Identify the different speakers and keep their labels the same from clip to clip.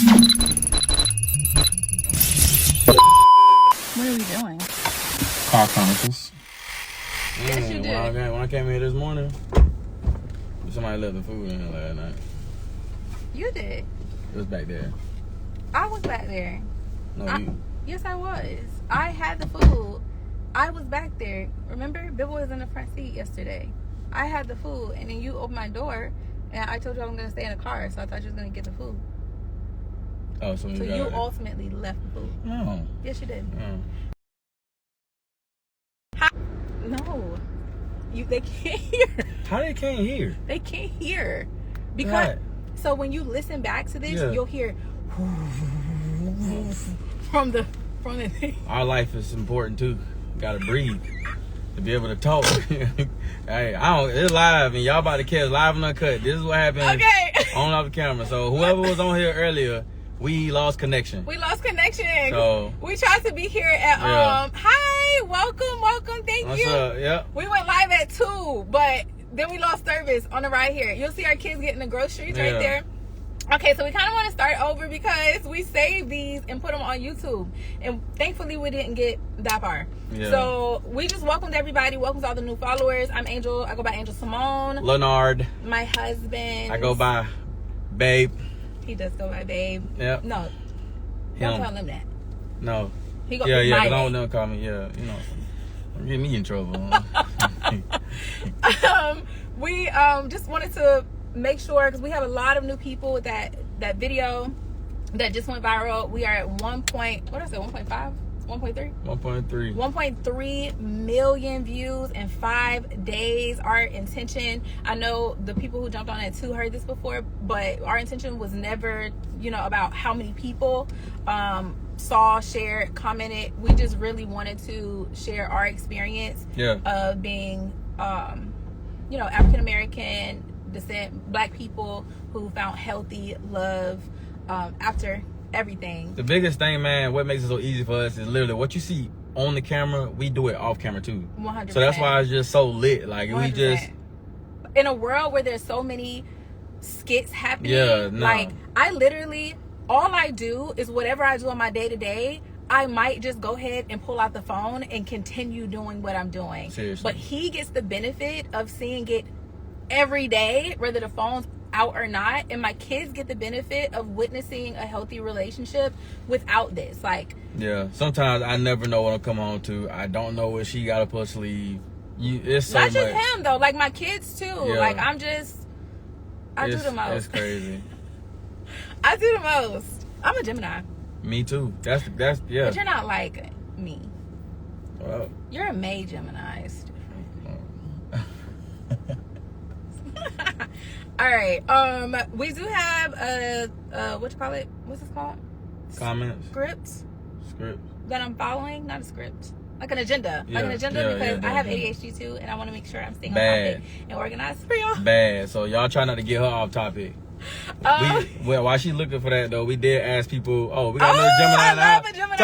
Speaker 1: What are we doing?
Speaker 2: Car Chronicles.
Speaker 1: Yes, you did.
Speaker 2: When I came here this morning, somebody left the food in here last night.
Speaker 1: You did.
Speaker 2: It was back there.
Speaker 1: I was back there.
Speaker 2: No, you.
Speaker 1: Yes, I was. I had the food. I was back there. Remember, Bill was in the front seat yesterday. I had the food, and then you opened my door, and I told you I was going to stay in the car, so I thought you was going to get the food.
Speaker 2: Oh, so
Speaker 1: you ultimately left the food.
Speaker 2: No.
Speaker 1: Yes, you did.
Speaker 2: Oh.
Speaker 1: No. They can't hear.
Speaker 2: How they can't hear?
Speaker 1: They can't hear. Because, so when you listen back to this, you'll hear from the thing.
Speaker 2: Our life is important too. Gotta breathe to be able to talk. Hey, it's live and y'all about to catch live and uncut. This is what happened on and off the camera. So whoever was on here earlier, we lost connection. So
Speaker 1: we tried to be here at hi, welcome, thank you.
Speaker 2: What's up? Yep.
Speaker 1: We went live at 2, but then we lost service on the right here. You'll see our kids getting the groceries right there. Okay, so we kind of want to start over because we saved these and put them on YouTube. And thankfully, we didn't get that far. Yeah. So we just welcomed everybody. Welcomes all the new followers. I'm Angel. I go by Angel Simone.
Speaker 2: Leonard.
Speaker 1: My husband.
Speaker 2: I go by Babe.
Speaker 1: He does go by Babe.
Speaker 2: Yep.
Speaker 1: No. Don't tell him that.
Speaker 2: No.
Speaker 1: He go
Speaker 2: because I don't know call me. Yeah, you know. Get me in trouble.
Speaker 1: We just wanted to make sure, because we have a lot of new people with that video that just went viral. We are at 1.5 1.3 million views in 5 days. Our intention, I know the people who jumped on at 2 heard this before, but our intention was never about how many people saw, shared, commented. We just really wanted to share our experience of being African American descent, Black people who found healthy love after everything.
Speaker 2: The biggest thing, man, what makes it so easy for us is literally what you see on the camera, we do it off camera too.
Speaker 1: 100%.
Speaker 2: So that's why it's just so lit. Like 100%. We just
Speaker 1: in a world where there's so many skits happening. Like I literally, all I do is whatever I do on my day to day, I might just go ahead and pull out the phone and continue doing what I'm doing.
Speaker 2: Seriously.
Speaker 1: But he gets the benefit of seeing it every day, whether the phone's out or not, and my kids get the benefit of witnessing a healthy relationship without this. Like,
Speaker 2: sometimes I never know what I'm coming home to. I don't know what she got up her sleeve. It's so
Speaker 1: not
Speaker 2: much.
Speaker 1: Just him though, like my kids too. Like I do the most.
Speaker 2: It's crazy.
Speaker 1: I do the most. I'm a Gemini.
Speaker 2: Me too. That's
Speaker 1: But you're not like me.
Speaker 2: Well,
Speaker 1: you're a May Gemini. It's different. All right. We do have what you call it? What's this called?
Speaker 2: Comments.
Speaker 1: Scripts.
Speaker 2: Scripts.
Speaker 1: That I'm following, not a script. Like an agenda. Because I have ADHD too, and I want to make sure I'm staying on topic and organized for y'all.
Speaker 2: Bad. So y'all try not to get her off topic. While she looking for that though, we did ask people. Oh, we got another Gemini.
Speaker 1: I love a Gemini.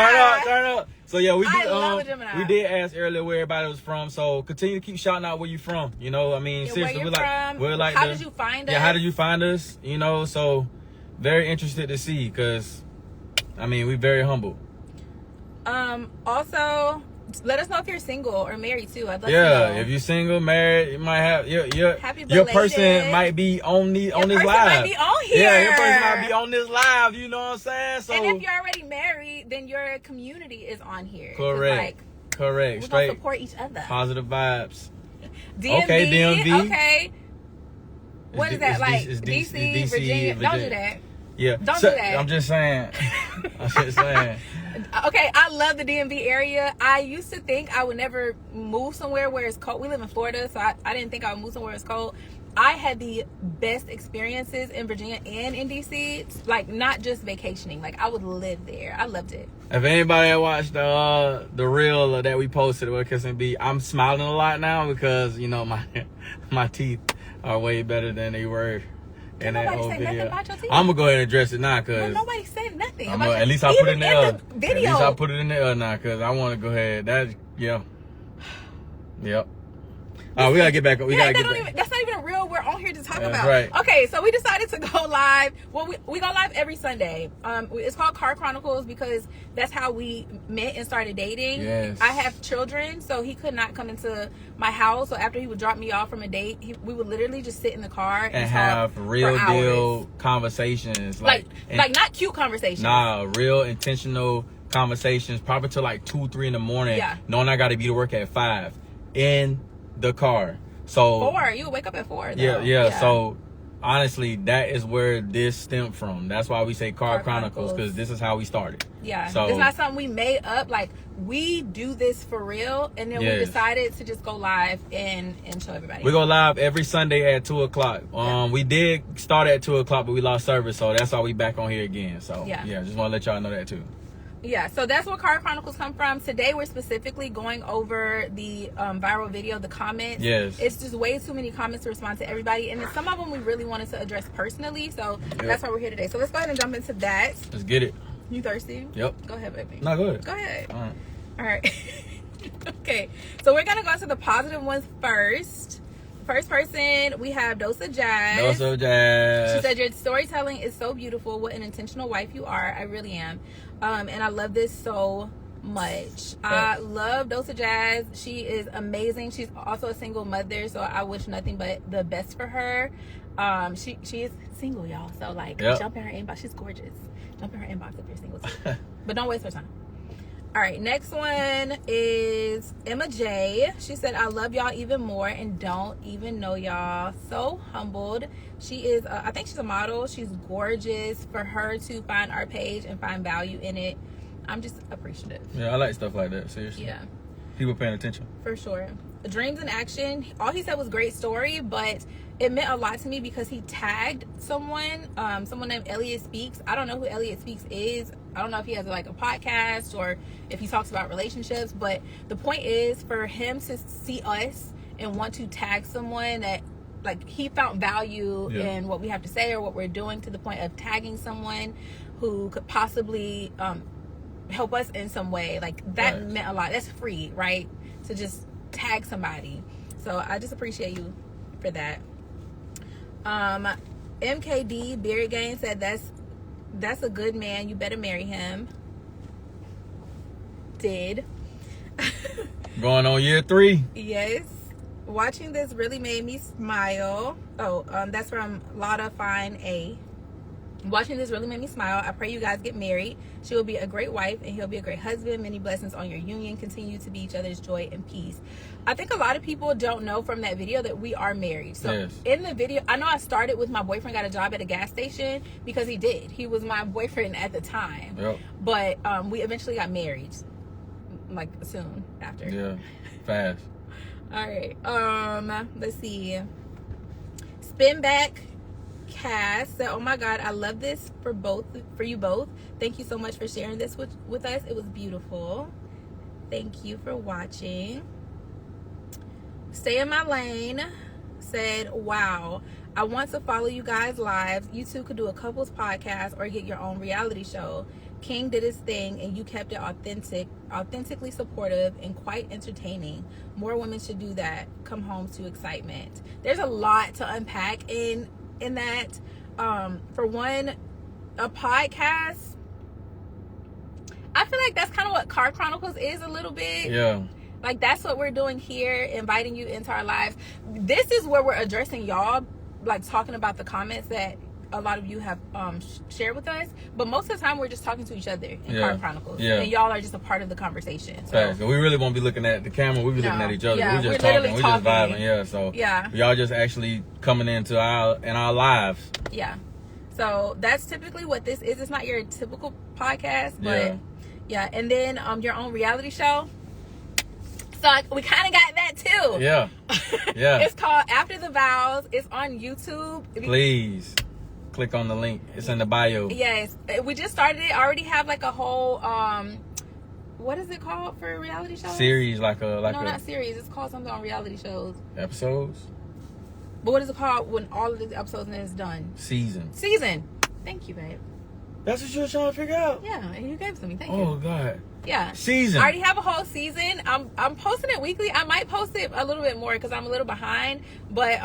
Speaker 2: Turn up. So yeah,
Speaker 1: I love a Gemini.
Speaker 2: We did ask earlier where everybody was from. So continue to keep shouting out where you from. I mean, seriously, we're like,
Speaker 1: how did you find us?
Speaker 2: Yeah, how did you find us? So very interested to see, because I mean, we're very humble.
Speaker 1: Also, let us know if you're single or married too. I'd love to know.
Speaker 2: Yeah, if you're single, married, you might have your person might be on this live.
Speaker 1: Might be on here.
Speaker 2: Yeah, your person might be on this live. You know what I'm saying? So,
Speaker 1: and if you're already married, then your community is on here.
Speaker 2: Correct.
Speaker 1: We're
Speaker 2: Straight.
Speaker 1: gonna support each other.
Speaker 2: Positive vibes.
Speaker 1: DMV.
Speaker 2: Okay, DMV.
Speaker 1: Okay. What is that like? DC, Virginia. Don't do that.
Speaker 2: Yeah.
Speaker 1: Don't do that.
Speaker 2: I'm just saying.
Speaker 1: Okay, I love the DMV area. I used to think I would never move somewhere where it's cold. We live in Florida, so I didn't think I would move somewhere where it's cold. I had the best experiences in Virginia and in DC. Like, not just vacationing. Like, I would live there. I loved it.
Speaker 2: If anybody had watched the reel that we posted with Kiss and B, I'm smiling a lot now because, my teeth are way better than they were. And
Speaker 1: nobody said nothing about your teeth.
Speaker 2: I'm gonna go ahead and address it now, cause
Speaker 1: nobody said nothing.
Speaker 2: At least I put it in the
Speaker 1: video.
Speaker 2: At least I put it in the now, cause I want to go ahead. Yep. Oh, we gotta get back. We gotta get back.
Speaker 1: That's not even real. We're on here to talk about.
Speaker 2: Right.
Speaker 1: Okay, so we decided to go live. Well, we go live every Sunday. It's called Car Chronicles because that's how we met and started dating.
Speaker 2: Yes.
Speaker 1: I have children, so he could not come into my house. So after he would drop me off from a date, we would literally just sit in the car and
Speaker 2: have real deal conversations,
Speaker 1: like not cute conversations.
Speaker 2: Nah, real intentional conversations, probably till like 2-3 in the morning.
Speaker 1: Yeah.
Speaker 2: Knowing I got to be to work at 5 in the car. So
Speaker 1: 4. You would wake up at 4.
Speaker 2: Though. Yeah. So honestly, that is where this stemmed from. That's why we say Car Chronicles, because this is how we started.
Speaker 1: Yeah.
Speaker 2: So
Speaker 1: it's not something we made up. Like, we do this for real, and then we decided to just go live and show everybody.
Speaker 2: We go live every Sunday at 2:00. We did start at 2:00, but we lost service, so that's why we back on here again. So yeah, just want to let y'all know that too.
Speaker 1: Yeah, so that's where Car Chronicles come from. Today we're specifically going over the viral video, the comments.
Speaker 2: Yes.
Speaker 1: It's just way too many comments to respond to everybody, and then some of them we really wanted to address personally, so that's why we're here today. So let's go ahead and jump into that.
Speaker 2: Let's get it.
Speaker 1: You thirsty?
Speaker 2: Yep.
Speaker 1: Go ahead, baby.
Speaker 2: No, go ahead.
Speaker 1: Go ahead.
Speaker 2: All
Speaker 1: right. Okay, so we're gonna go into the positive ones first. First person, we have Dosa Jazz.
Speaker 2: Dosa Jazz.
Speaker 1: She said, your storytelling is so beautiful. What an intentional wife you are. I really am. And I love this so much. I love Dosa Jazz. She is amazing. She's also a single mother, so I wish nothing but the best for her. She is single, y'all. So like jump in her inbox. She's gorgeous. Jump in her inbox if you're single too. But don't waste her time. All right, next one is Emma J. She said, I love y'all even more and don't even know y'all. So humbled. She is, I think she's a model. She's gorgeous. For her to find our page and find value in it, I'm just appreciative.
Speaker 2: Yeah, I like stuff like that, seriously.
Speaker 1: Yeah.
Speaker 2: People paying attention.
Speaker 1: For sure. Dreams in Action. All he said was great story, but it meant a lot to me because he tagged someone named Elliot Speaks. I don't know who Elliot Speaks is. I don't know if he has like a podcast or if he talks about relationships, but the point is for him to see us and want to tag someone that like he found value in what we have to say or what we're doing, to the point of tagging someone who could possibly help us in some way. Like that meant a lot. That's free, right? To just tag somebody. So I just appreciate you for that. MKD Beard Gang said that's a good man. You better marry him. Did.
Speaker 2: Going on year 3.
Speaker 1: Yes. Watching this really made me smile. That's from Lotta Fine A. Watching this really made me smile. I pray you guys get married. She will be a great wife and he'll be a great husband. Many blessings on your union. Continue to be each other's joy and peace. I think a lot of people don't know from that video that we are married. So in the video, I know I started with my boyfriend got a job at a gas station because he did. He was my boyfriend at the time.
Speaker 2: Yep.
Speaker 1: But we eventually got married like soon after.
Speaker 2: Yeah, fast.
Speaker 1: All right. Let's see. Spin Back Cass said, oh my God, I love this for you both. Thank you so much for sharing this with us. It was beautiful. Thank you for watching. Stay in My Lane said, wow, I want to follow you guys live. You two could do a couples podcast or get your own reality show. King did his thing and you kept it authentically supportive and quite entertaining. More women should do that. Come home to excitement. There's a lot to unpack in that. For one, a podcast, I feel like that's kind of what Car Chronicles is a little bit.
Speaker 2: Yeah.
Speaker 1: Like that's what we're doing here, inviting you into our lives. This is where we're addressing y'all, like talking about the comments that a lot of you have shared with us. But most of the time we're just talking to each other in Car Chronicles.
Speaker 2: Yeah.
Speaker 1: And y'all are just a part of the conversation. So
Speaker 2: we really won't be looking at the camera. We'll be looking at each other.
Speaker 1: Yeah,
Speaker 2: we're just
Speaker 1: we're
Speaker 2: talking. We're just vibing. Yeah. So y'all just actually coming into our lives.
Speaker 1: Yeah. So that's typically what this is. It's not your typical podcast, but yeah. And then your own reality show. So we kind of got that too.
Speaker 2: Yeah. Yeah.
Speaker 1: It's called After the Vows. It's on YouTube.
Speaker 2: Please click on the link. It's in the bio.
Speaker 1: Yes. We just started it. I already have like a whole what is it called for reality shows?
Speaker 2: Series, no,
Speaker 1: not series. It's called something on reality shows.
Speaker 2: Episodes.
Speaker 1: But what is it called when all of the episodes is done?
Speaker 2: Season.
Speaker 1: Thank you, babe.
Speaker 2: That's what you were trying to figure out?
Speaker 1: Yeah, and you gave it to me. Thank you.
Speaker 2: Oh, God.
Speaker 1: Yeah.
Speaker 2: Season.
Speaker 1: I already have a whole season. I'm posting it weekly. I might post it a little bit more because I'm a little behind. But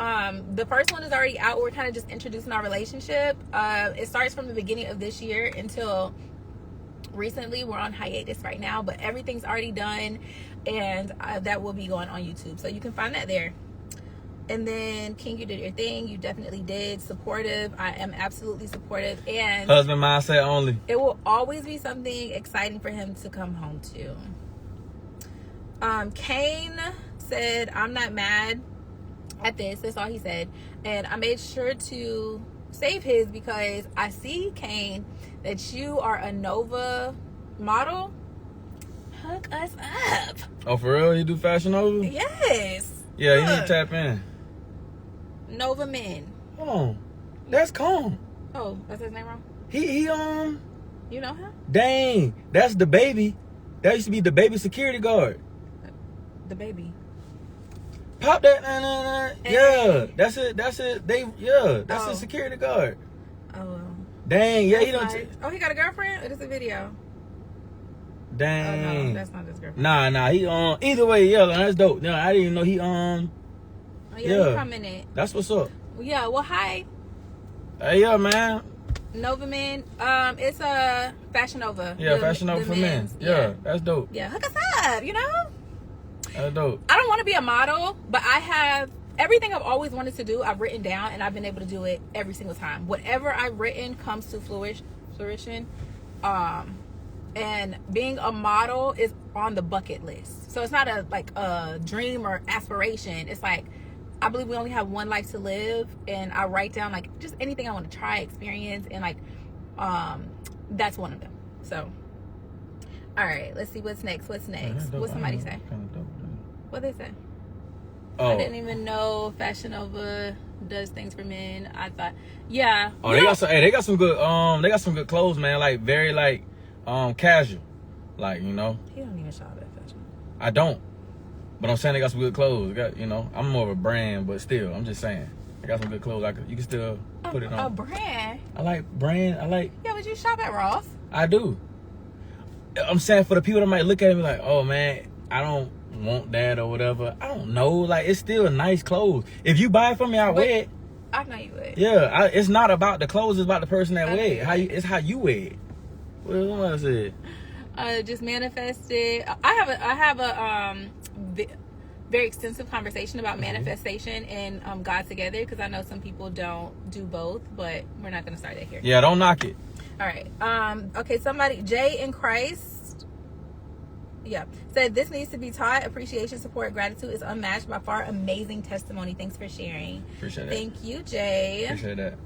Speaker 1: the first one is already out. We're kind of just introducing our relationship. It starts from the beginning of this year until recently. We're on hiatus right now, but everything's already done, and that will be going on YouTube. So you can find that there. And then, King, you did your thing. You definitely did. Supportive. I am absolutely supportive. And
Speaker 2: husband mindset only.
Speaker 1: It will always be something exciting for him to come home to. Kane said, I'm not mad at this. That's all he said. And I made sure to save his because I see, Kane, that you are a Nova model. Hook us up.
Speaker 2: Oh, for real? You do Fashion Nova?
Speaker 1: Yes.
Speaker 2: Yeah, you need to tap in.
Speaker 1: Nova Men.
Speaker 2: Hold on. That's Calm.
Speaker 1: Oh, that's his name wrong?
Speaker 2: He
Speaker 1: You know him?
Speaker 2: Dang. That's the baby. That used to be the baby security guard.
Speaker 1: The baby.
Speaker 2: Pop that. Yeah. That's it. That's a security guard.
Speaker 1: Oh.
Speaker 2: Dang. Yeah, he don't.
Speaker 1: Nice. Oh, he got a girlfriend? Or is it a video?
Speaker 2: Dang.
Speaker 1: Oh, no, that's not his girlfriend.
Speaker 2: Nah. He either way, yeah, that's dope. No, I didn't even know he
Speaker 1: Oh, yeah, he commented.
Speaker 2: That's what's up.
Speaker 1: Yeah, well, hi.
Speaker 2: Hey, yeah, man.
Speaker 1: Nova Men. It's a Fashion Nova.
Speaker 2: Yeah, Fashion Nova for men. Yeah, that's dope.
Speaker 1: Yeah, hook us up, you know?
Speaker 2: That's dope.
Speaker 1: I don't want to be a model, but I have everything I've always wanted to do, I've written down, and I've been able to do it every single time. Whatever I've written comes to fruition. And being a model is on the bucket list. So it's not a dream or aspiration. It's like, I believe we only have one life to live, and I write down like just anything I want to try, experience, and that's one of them. So, all right, let's see what's next. What's somebody say? What they say?
Speaker 2: Oh,
Speaker 1: I didn't even know Fashion Nova does things for men. I thought, yeah.
Speaker 2: Oh, they got some good clothes, man. Like very casual, like
Speaker 1: He don't even shop at Fashion.
Speaker 2: I don't. But I'm saying they got some good clothes. I'm more of a brand, but still, I'm just saying they got some good clothes. You can still put it on.
Speaker 1: A brand.
Speaker 2: I like brand.
Speaker 1: Yeah, but you shop at Ross.
Speaker 2: I do. I'm saying for the people that might look at me like, oh man, I don't want that or whatever. I don't know. Like it's still nice clothes. If you buy it from me, I wear it.
Speaker 1: I know you would.
Speaker 2: Yeah, it's not about the clothes. It's about the person that wear it. It's how you wear it. What else is it?
Speaker 1: Just manifested. I have a very extensive conversation about manifestation and God together, because I know some people don't do both, but we're not going to start that here.
Speaker 2: Yeah, don't knock it.
Speaker 1: All right. Okay, somebody, Jay in Christ, said this needs to be taught. Appreciation, support, gratitude is unmatched. By far, amazing testimony. Thanks for sharing.
Speaker 2: Appreciate that.
Speaker 1: Thank you, Jay.
Speaker 2: Appreciate that.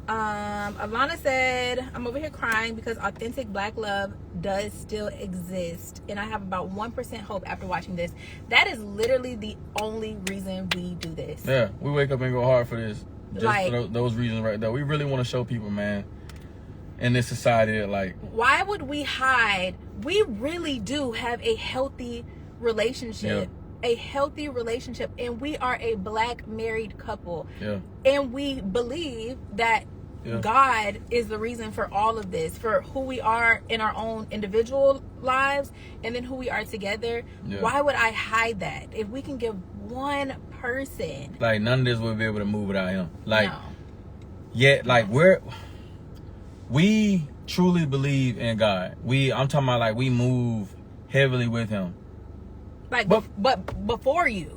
Speaker 1: Alana said, I'm over here crying because authentic black love does still exist, and I have about 1% hope after watching this. That is literally the only reason we do this.
Speaker 2: Yeah, we wake up and go hard for this. Just
Speaker 1: for
Speaker 2: those reasons right there. We really want to show people, man, in this society that
Speaker 1: why would we hide? We really do have a healthy relationship.
Speaker 2: Yeah.
Speaker 1: A healthy relationship, and we are a black married couple.
Speaker 2: Yeah.
Speaker 1: And we believe that God is the reason for all of this, for who we are in our own individual lives and then who we are together. Yeah. Why would I hide that? If we can give one person,
Speaker 2: none of this would be able to move without him.
Speaker 1: No.
Speaker 2: We truly believe in God. I'm talking about we move heavily with him.
Speaker 1: But before you,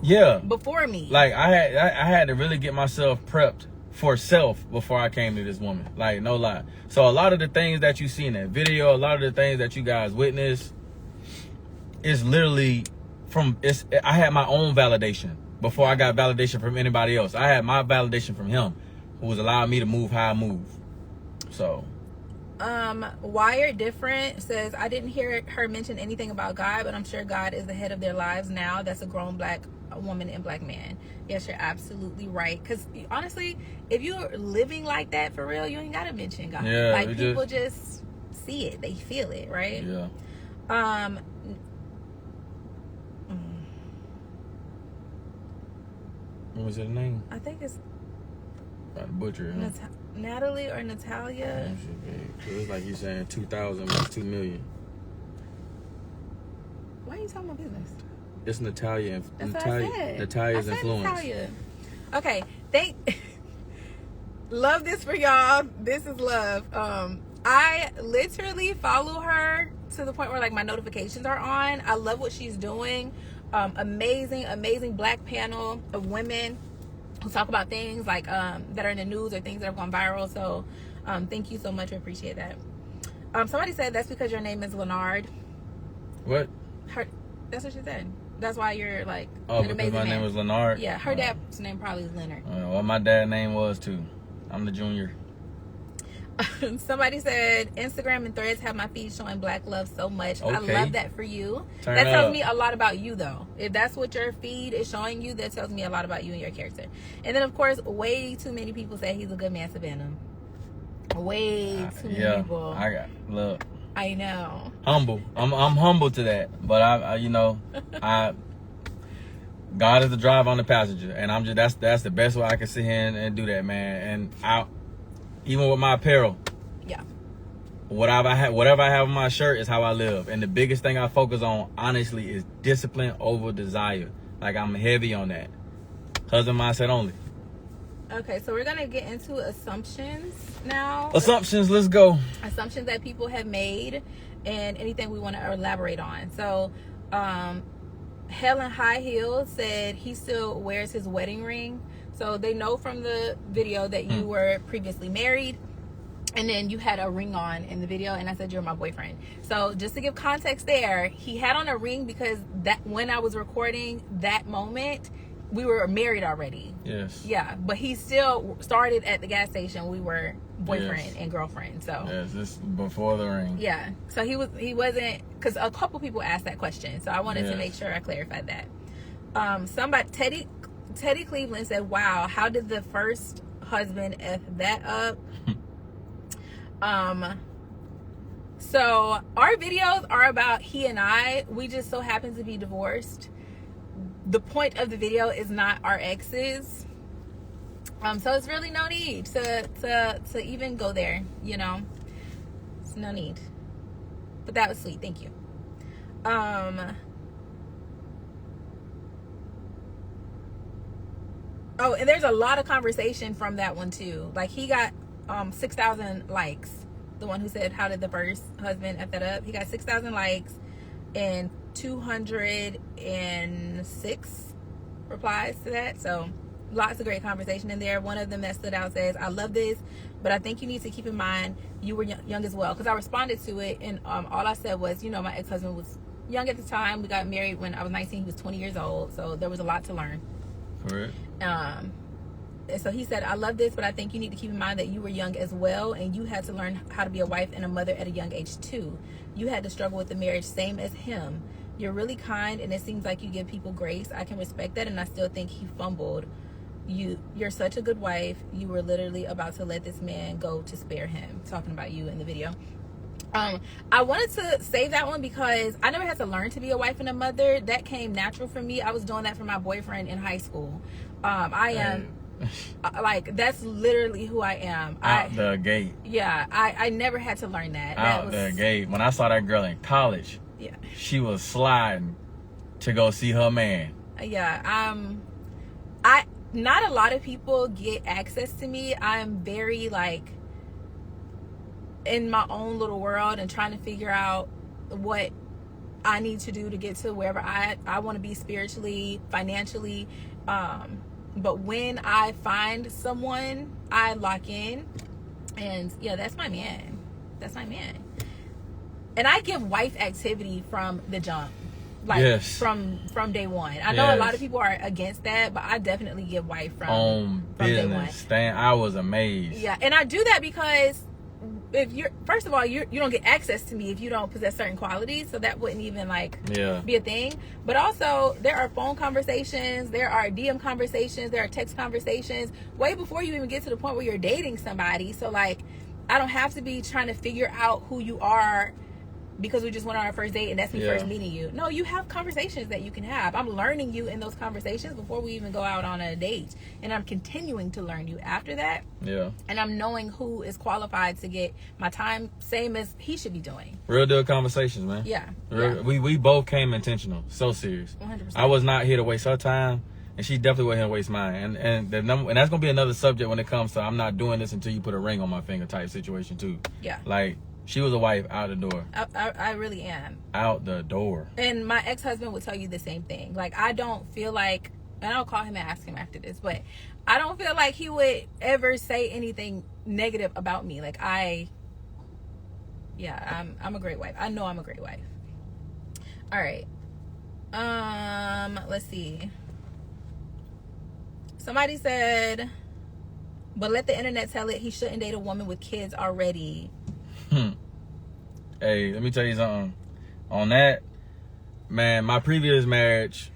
Speaker 1: before me,
Speaker 2: I had to really get myself prepped for self before I came to this woman. No lie. So a lot of the things that you see in that video, a lot of the things that you guys witness, is literally I had my own validation before I got validation from anybody else. I had my validation from him, who was allowing me to move how I move. So.
Speaker 1: Wired Different says, I didn't hear her mention anything about God, but I'm sure God is the head of their lives now. That's a grown black woman and black man. Yes, you're absolutely right. Because honestly, if you're living like that for real, you ain't gotta mention God.
Speaker 2: Yeah,
Speaker 1: people just see it, they feel it, right?
Speaker 2: Yeah. What was her name?
Speaker 1: I think it's
Speaker 2: Butcher.
Speaker 1: Natalie or Natalia?
Speaker 2: It's like you saying 2,000 was 2 million.
Speaker 1: Why are you talking about business?
Speaker 2: It's Natalia.
Speaker 1: That's what I said.
Speaker 2: Natalia's
Speaker 1: I said
Speaker 2: influence.
Speaker 1: Natalia. Okay, love this for y'all. This is love. I literally follow her to the point where like my notifications are on. I love what she's doing. Amazing black panel of women who talk about things like that are in the news or things that have gone viral. So thank you so much. I appreciate that. Somebody said that's because your name is Leonard.
Speaker 2: What?
Speaker 1: That's what she said. That's why you're like
Speaker 2: an amazing my man. Name was Leonard.
Speaker 1: Yeah, her dad's name probably is Leonard.
Speaker 2: Well, my dad's name was too. I'm the junior.
Speaker 1: Somebody said Instagram and Threads have my feed showing black love so much.
Speaker 2: Okay.
Speaker 1: I love that for you.
Speaker 2: Turn
Speaker 1: that tells
Speaker 2: up.
Speaker 1: me a lot about you though. If that's what your feed is showing you, that tells me a lot about you and your character. And then of course, way too many people say he's a good man, Savannah. Way too many people.
Speaker 2: Look.
Speaker 1: I know.
Speaker 2: Humble. I'm humble to that. But God is the driver on the passenger, and I'm just that's the best way I can sit here and do that, man. And even with my apparel, whatever I have on my shirt is how I live. And the biggest thing I focus on, honestly, is discipline over desire. Like I'm heavy on that. Husband mindset only.
Speaker 1: Okay, so we're gonna get into assumptions now.
Speaker 2: Assumptions, let's go.
Speaker 1: Assumptions that people have made, and anything we want to elaborate on. So, Helen High Heel said he still wears his wedding ring. So they know from the video that you were previously married, and then you had a ring on in the video, and I said you're my boyfriend. So just to give context there, he had on a ring because that when I was recording that moment, we were married already.
Speaker 2: Yes.
Speaker 1: Yeah, but he still started at the gas station. We were boyfriend and girlfriend. So
Speaker 2: yes, this before the ring.
Speaker 1: Yeah. So he wasn't, because a couple people asked that question. So I wanted to make sure I clarified that. Somebody, Teddy Cleveland said, "Wow, how did the first husband f that up?" So our videos are about he and I. We just so happen to be divorced. The point of the video is not our exes. So it's really no need to even go there, you know. It's no need. But that was sweet. Thank you. Oh, and there's a lot of conversation from that one too. Like he got 6,000 likes. The one who said, "How did the first husband F that up?" He got 6,000 likes and 206 replies to that. So lots of great conversation in there. One of them that stood out says, "I love this, but I think you need to keep in mind you were young as well." Because I responded to it, and all I said was, my ex-husband was young at the time. We got married when I was 19. He was 20 years old. So there was a lot to learn.
Speaker 2: Correct.
Speaker 1: And so he said, "I love this, but I think you need to keep in mind that you were young as well, and you had to learn how to be a wife and a mother at a young age too. You had to struggle with the marriage same as him. You're really kind, and it seems like you give people grace. I can respect that, and I still think he fumbled. You're such a good wife. You were literally about to let this man go to spare him." Talking about you in the video. I wanted to save that one because I never had to learn to be a wife and a mother. That came natural for me. I was doing that for my boyfriend in high school. I am like, that's literally who I am.
Speaker 2: Out the gate.
Speaker 1: Yeah, I never had to learn that.
Speaker 2: Out the gate. When I saw that girl in college, she was sliding to go see her man.
Speaker 1: Yeah, not a lot of people get access to me. I'm very like in my own little world and trying to figure out what I need to do to get to wherever I want to be spiritually, financially. But when I find someone, I lock in, and that's my man. That's my man. And I give wife activity from the jump. Like from day one. I know a lot of people are against that, but I definitely give wife from day one.
Speaker 2: I was amazed.
Speaker 1: Yeah, and I do that because if you're, first of all, you don't get access to me if you don't possess certain qualities, so that wouldn't even be a thing. But also there are phone conversations, there are DM conversations, there are text conversations way before you even get to the point where you're dating somebody. So like, I don't have to be trying to figure out who you are because we just went on our first date and that's me
Speaker 2: Yeah.
Speaker 1: first meeting you. No, you have conversations that you can have. I'm learning you in those conversations before we even go out on a date, and I'm continuing to learn you after that.
Speaker 2: Yeah.
Speaker 1: And I'm knowing who is qualified to get my time, same as he should be doing.
Speaker 2: Real deal conversations, man.
Speaker 1: Yeah.
Speaker 2: We both came intentional, so serious.
Speaker 1: 100%.
Speaker 2: I was not here to waste her time, and she definitely wasn't here to waste mine. And that's gonna be another subject when it comes to I'm not doing this until you put a ring on my finger type situation too.
Speaker 1: Yeah.
Speaker 2: Like, she was a wife out the door.
Speaker 1: I really am.
Speaker 2: Out the door.
Speaker 1: And my ex-husband would tell you the same thing. Like, I don't feel like, and I'll call him and ask him after this, but I don't feel like he would ever say anything negative about me. Like, I'm a great wife. I know I'm a great wife. All right. Let's see. Somebody said, but let the internet tell it he shouldn't date a woman with kids already.
Speaker 2: Hey, let me tell you something. On that, man, my previous marriage,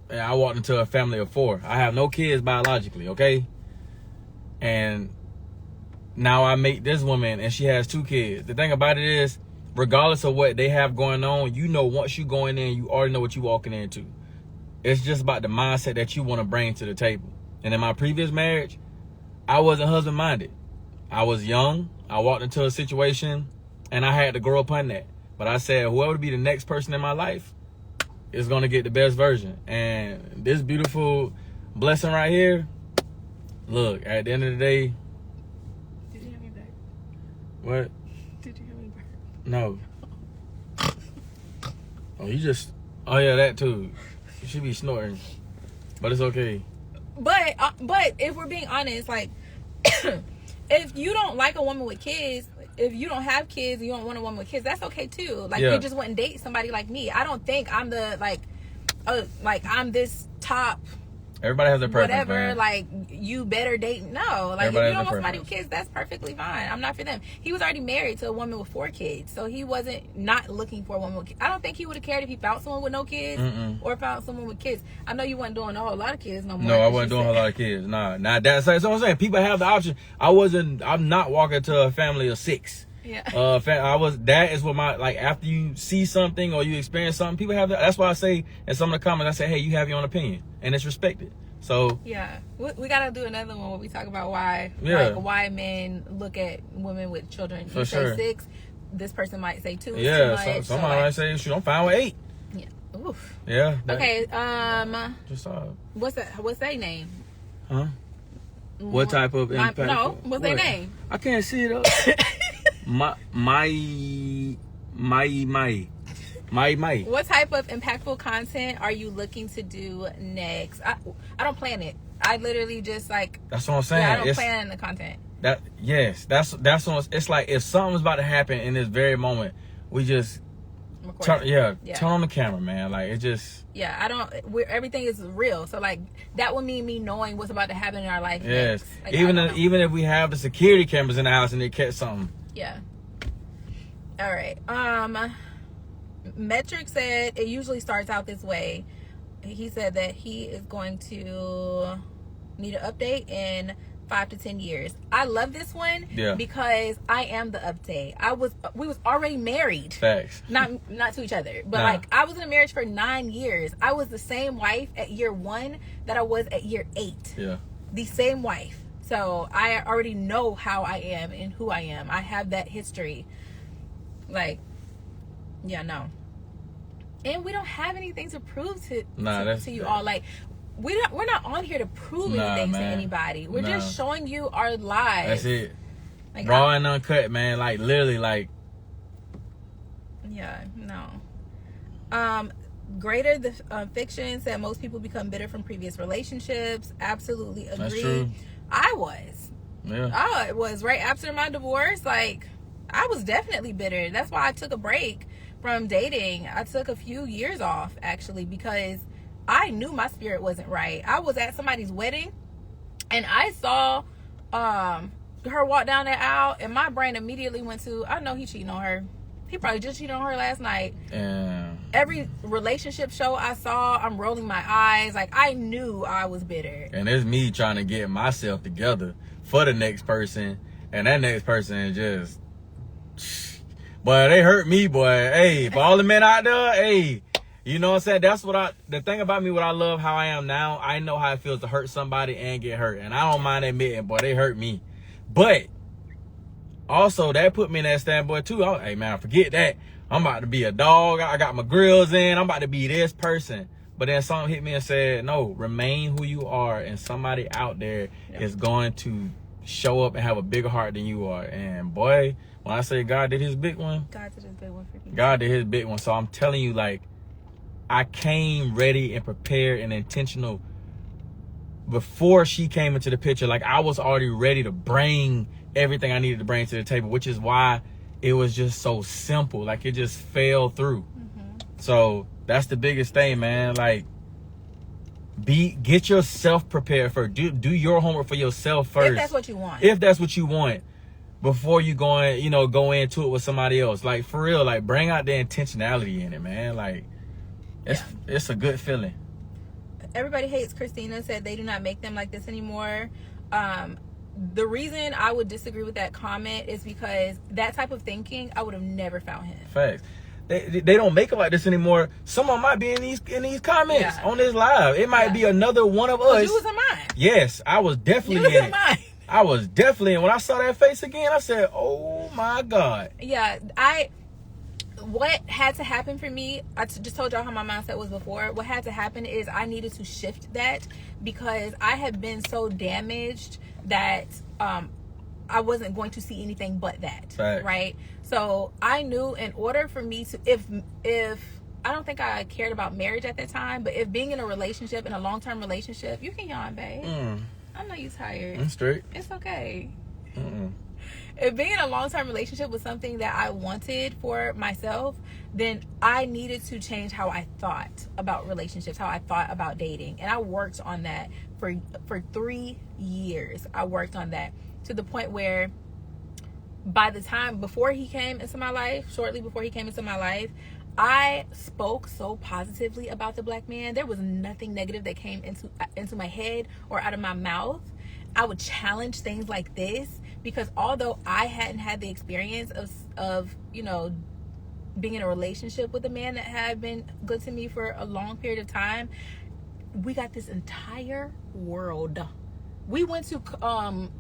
Speaker 2: I walked into a family of 4. I have no kids biologically, okay? And now I meet this woman and she has 2 kids. The thing about it is, regardless of what they have going on, you know, once you go in there, you already know what you're walking into. It's just about the mindset that you want to bring to the table. And in my previous marriage, I wasn't husband-minded. I was young. I walked into a situation and I had to grow up on that. But I said, whoever be the next person in my life is going to get the best version. And this beautiful blessing right here, look, at the end of the day.
Speaker 1: Did you have me back?
Speaker 2: What?
Speaker 1: Did you have me back?
Speaker 2: No. Oh yeah, that too. You should be snorting. But it's okay.
Speaker 1: But if we're being honest, like, if you don't like a woman with kids, if you don't have kids and you don't want a woman with kids, that's okay too. Like, you just wouldn't date somebody like me. I don't think I'm the I'm this top.
Speaker 2: Everybody has their preference,
Speaker 1: whatever,
Speaker 2: man.
Speaker 1: Like, you better date. No, like,
Speaker 2: Everybody
Speaker 1: if you
Speaker 2: has
Speaker 1: don't
Speaker 2: their
Speaker 1: want somebody with kids, that's perfectly fine. I'm not for them. He was already married to a woman with 4 kids, so he wasn't not looking for a woman with kids. I don't think he would have cared if he found someone with no kids or found someone with kids. I know you wasn't doing a whole lot of kids no more.
Speaker 2: No, I wasn't doing a lot of kids. Nah, that's what I'm saying. People have the option. I'm not walking to a family of 6.
Speaker 1: Yeah.
Speaker 2: That is what after you see something or you experience something, people have that. That's why I say in some of the comments, I say, hey, you have your own opinion and it's respected. So
Speaker 1: yeah, we gotta do another one where we talk about why men look at women with children. You say 6, this person might say 2.
Speaker 2: Yeah, somebody might say, shoot, I'm fine with 8.
Speaker 1: Yeah. Oof.
Speaker 2: Yeah.
Speaker 1: Okay.
Speaker 2: Just
Speaker 1: what's their name?
Speaker 2: Huh? What type of impact?
Speaker 1: What's their name?
Speaker 2: I can't see it up. My.
Speaker 1: What type of impactful content are you looking to do next? I don't plan it. I literally just
Speaker 2: That's what I'm saying.
Speaker 1: Yeah, I don't plan the content.
Speaker 2: That's what it's like. If something's about to happen in this very moment, we just turn on the camera, man. Like, it just.
Speaker 1: Yeah, everything is real. So that would mean me knowing what's about to happen in our life.
Speaker 2: Yes.
Speaker 1: Next.
Speaker 2: Even if we have the security cameras in the house and they catch something.
Speaker 1: Yeah. All right. Metric said it usually starts out this way. He said that he is going to need an update in 5 to 10 years. I love this one because I am the update. We was already married.
Speaker 2: Facts.
Speaker 1: Not to each other, but I was in a marriage for 9 years. I was the same wife at year 1 that I was at year 8.
Speaker 2: Yeah.
Speaker 1: The same wife. So I already know how I am and who I am. I have that history. No. And we don't have anything to prove to you all. We're not on here to prove anything to anybody. We're just showing you our lives.
Speaker 2: That's it. Raw and uncut, man. Literally,
Speaker 1: Yeah, no. Greater the fiction said most people become bitter from previous relationships. Absolutely agree.
Speaker 2: That's true.
Speaker 1: I was.
Speaker 2: Yeah.
Speaker 1: I was right after my divorce. I was definitely bitter. That's why I took a break from dating. I took a few years off, actually, because I knew my spirit wasn't right. I was at somebody's wedding and I saw her walk down that aisle and my brain immediately went to, I know he cheating on her. He probably just cheated on her last night.
Speaker 2: Yeah.
Speaker 1: Every relationship show I saw, I'm rolling my eyes. I knew I was bitter.
Speaker 2: And it's me trying to get myself together for the next person, and that next person is just Boy, they hurt me, boy. Hey, for all the men out there, hey, you know what I'm saying? That's the thing about me, what I love how I am now, I know how it feels to hurt somebody and get hurt. And I don't mind admitting, boy, they hurt me. But also, that put me in that standpoint too. Hey, man, forget that. I'm about to be a dog. I got my grills in. I'm about to be this person. But then something hit me and said, no, remain who you are. And somebody out there is going to show up and have a bigger heart than you are. And boy, when I say God did his big one,
Speaker 1: God did his big one for me.
Speaker 2: God did his big one. So I'm telling you, like, I came ready and prepared and intentional before she came into the picture. Like, I was already ready to bring everything I needed to bring to the table, which is why it was just so simple. Like, it just fell through. Mm-hmm. So that's the biggest thing, man. Like, get yourself prepared first. Do your homework for yourself first.
Speaker 1: If that's what you want.
Speaker 2: If that's what you want. Before you go into it with somebody else. Like, for real, like, bring out the intentionality in it, man. Like, it's a good feeling.
Speaker 1: Everybody hates Christina, said they do not make them like this anymore. The reason I would disagree with that comment is because that type of thinking, I would have never found him.
Speaker 2: Facts. They don't make them like this anymore. Someone might be in these comments on this live. It might be another one of us.
Speaker 1: You was in mine.
Speaker 2: Yes, I was definitely in mine. I was definitely in. When I saw that face again, I said, oh my God.
Speaker 1: Yeah, what had to happen for me, I just told y'all how my mindset was before. What had to happen is I needed to shift that because I had been so damaged that I wasn't going to see anything but that. Right? So I knew in order for me to, if I don't think I cared about marriage at that time, but if being in a relationship, in a long-term relationship, you can yawn, babe. I know you're tired.
Speaker 2: I'm straight.
Speaker 1: It's okay. If being in a long-term relationship was something that I wanted for myself, then I needed to change how I thought about relationships, how I thought about dating. And I worked on that for 3 years. I worked on that to the point where by the time before he came into my life, shortly before he came into my life, I spoke so positively about the black man. There was nothing negative that came into my head or out of my mouth. I would challenge things like this because although I hadn't had the experience of being in a relationship with a man that had been good to me for a long period of time, we got this entire world. We went to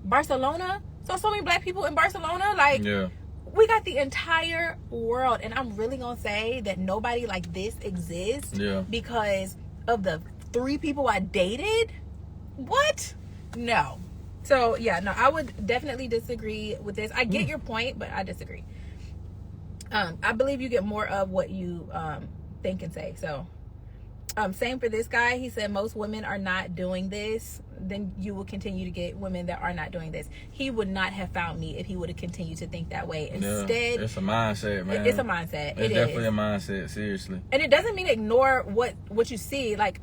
Speaker 1: Barcelona. So many black people in Barcelona. Like, we got the entire world. And I'm really going to say that nobody like this exists because of the 3 people I dated. What? No. So, I would definitely disagree with this. I get your point, but I disagree. I believe you get more of what you think and say. So, same for this guy. He said most women are not doing this. Then you will continue to get women that are not doing this. He would not have found me if he would have continued to think that way. Instead,
Speaker 2: it's a mindset, man.
Speaker 1: It's a mindset.
Speaker 2: It's definitely a mindset, seriously.
Speaker 1: And it doesn't mean ignore what you see. Like,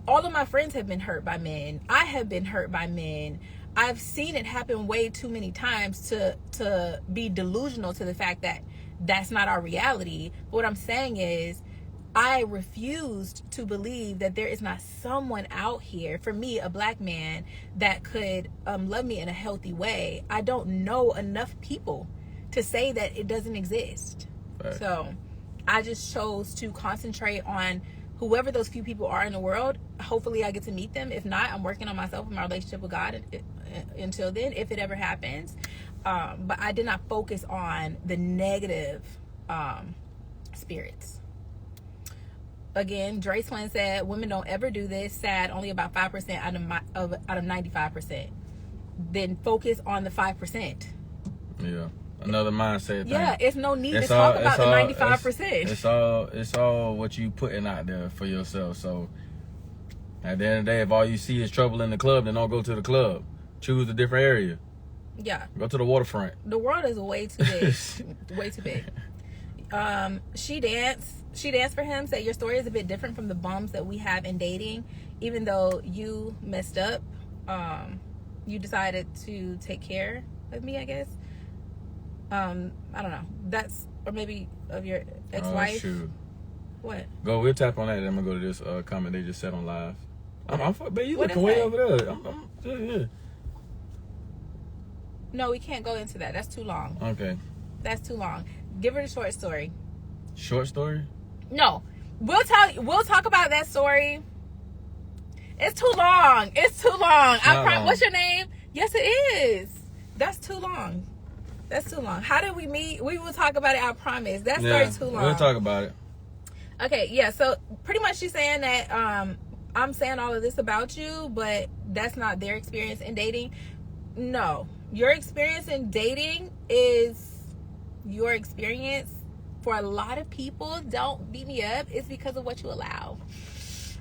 Speaker 1: all of my friends have been hurt by men. I have been hurt by men. I've seen it happen way too many times to be delusional to the fact that that's not our reality. But what I'm saying is, I refused to believe that there is not someone out here, for me, a black man, that could love me in a healthy way. I don't know enough people to say that it doesn't exist. Right. So I just chose to concentrate on whoever those few people are in the world. Hopefully I get to meet them. If not, I'm working on myself and my relationship with God until then, if it ever happens. But I did not focus on the negative spirits. Again, Dre Swin said, women don't ever do this. Sad, only about 5% out of 95%. Then focus on the 5%.
Speaker 2: Yeah. Another mindset thing.
Speaker 1: Yeah, it's no need to talk about the 95%.
Speaker 2: It's all what you putting out there for yourself. So at the end of the day, if all you see is trouble in the club, then don't go to the club. Choose a different area.
Speaker 1: Yeah.
Speaker 2: Go to the waterfront.
Speaker 1: The world is way too big. Way too big. She danced for him, said your story is a bit different from the bums that we have in dating. Even though you messed up, you decided to take care of me, I guess. I don't know. That's, or maybe of your ex-wife.
Speaker 2: Oh, shoot.
Speaker 1: What?
Speaker 2: We'll tap on that and I'm going to go to this comment they just said on live. But you looking way over there. Yeah.
Speaker 1: No, we can't go into that. That's too long.
Speaker 2: Okay.
Speaker 1: That's too long. Give her the short story.
Speaker 2: Short story?
Speaker 1: No. We'll talk about that story. It's too long. It's too long. What's your name? Yes, it is. That's too long. That's too long. How did we meet? We will talk about it, I promise. That story's too long.
Speaker 2: We'll talk about it.
Speaker 1: Okay, yeah. So pretty much she's saying that I'm saying all of this about you, but that's not their experience in dating. No. Your experience in dating is your experience. For a lot of people, don't beat me up, it's because of what you allow.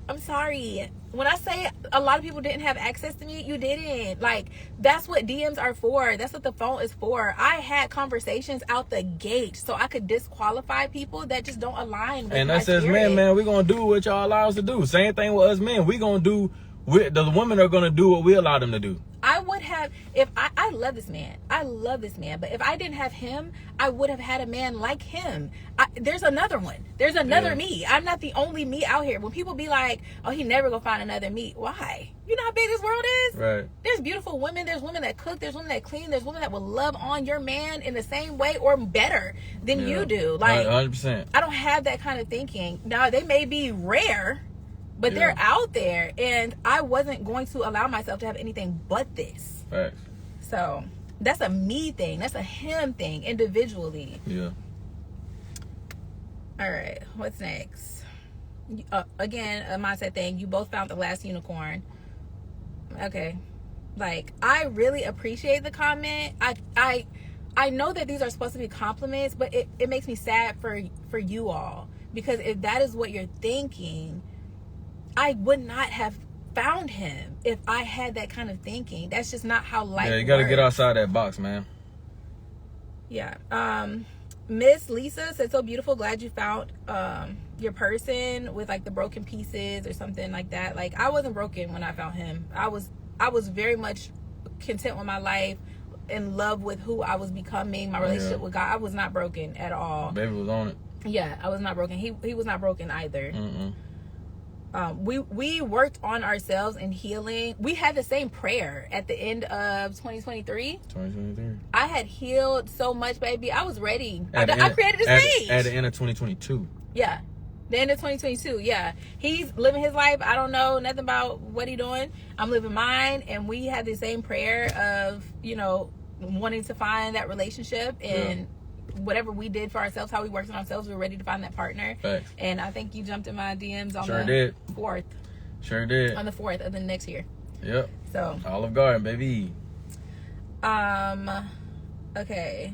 Speaker 1: I'm sorry. When I say a lot of people didn't have access to me, you didn't. Like, that's what DMs are for. That's what the phone is for. I had conversations out the gate so I could disqualify people that just don't align with
Speaker 2: and
Speaker 1: my
Speaker 2: that says,
Speaker 1: spirit.
Speaker 2: man, we're going to do what y'all allow us to do. Same thing with us men. We're going to do, the women are going to do what we allow them to do.
Speaker 1: I would have, if I love this man. I love this man. But if I didn't have him, I would have had a man like him. There's another one. There's another me. I'm not the only me out here. When people be like, oh, he never gonna find another me. Why? You know how big this world is?
Speaker 2: Right.
Speaker 1: There's beautiful women. There's women that cook. There's women that clean. There's women that will love on your man in the same way or better than you do. Like,
Speaker 2: 100%.
Speaker 1: I don't have that kind of thinking. Now, they may be rare, but they're out there, and I wasn't going to allow myself to have anything but this.
Speaker 2: Facts.
Speaker 1: So that's a me thing. That's a him thing individually.
Speaker 2: Yeah.
Speaker 1: All right. What's next? Again, a mindset thing. You both found the last unicorn. Okay. Like, I really appreciate the comment. I know that these are supposed to be compliments, but it makes me sad for you all, because if that is what you're thinking, I would not have found him if I had that kind of thinking. That's just not how life works.
Speaker 2: Yeah, you got to get outside that box, man.
Speaker 1: Yeah. Miss Lisa said, so beautiful. Glad you found your person with like the broken pieces or something like that. Like, I wasn't broken when I found him. I was very much content with my life, in love with who I was becoming, my relationship with God. I was not broken at all.
Speaker 2: Baby was on it.
Speaker 1: Yeah, I was not broken. He was not broken either.
Speaker 2: Mm-mm.
Speaker 1: We worked on ourselves and healing. We had the same prayer at the end of 2023.
Speaker 2: 2023.
Speaker 1: I had healed so much, baby. I was ready. I created this page.
Speaker 2: At the end of 2022.
Speaker 1: Yeah. The end of 2022. Yeah. He's living his life. I don't know nothing about what he's doing. I'm living mine. And we had the same prayer of, wanting to find that relationship. And whatever we did for ourselves, how we worked on ourselves, we were ready to find that partner.
Speaker 2: Thanks.
Speaker 1: And I think you jumped in my DMs on
Speaker 2: Sure
Speaker 1: the
Speaker 2: did.
Speaker 1: 4th.
Speaker 2: Sure did.
Speaker 1: On the 4th of the next year.
Speaker 2: Yep.
Speaker 1: So
Speaker 2: Olive Garden, baby.
Speaker 1: Okay.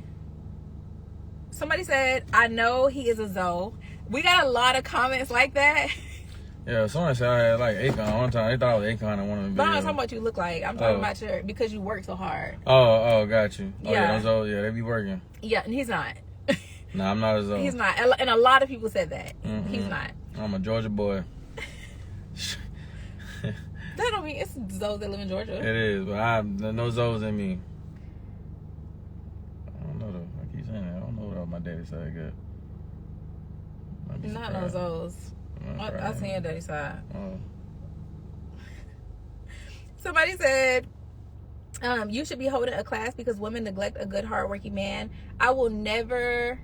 Speaker 1: Somebody said, I know he is a Zoe. We got a lot of comments like that.
Speaker 2: Yeah, someone said I had like Akon one time. They thought I was Akon in one of them videos.
Speaker 1: But I'm not talking about what you look like. I'm talking about because you work so hard.
Speaker 2: Oh, got you. Oh,
Speaker 1: Yeah.
Speaker 2: They be working.
Speaker 1: Yeah, and he's not.
Speaker 2: Nah, I'm not a Zoe.
Speaker 1: He's not. And a lot of people said that.
Speaker 2: Mm-mm.
Speaker 1: He's not.
Speaker 2: I'm a Georgia boy.
Speaker 1: That don't mean it's Zoes that live in Georgia.
Speaker 2: It is, but no Zoes in me. I don't know though. I keep saying that. I don't know what my daddy side got.
Speaker 1: Not no Zoes. I seen your daddy side.
Speaker 2: Oh.
Speaker 1: Somebody said, you should be holding a class because women neglect a good, hardworking man. I will never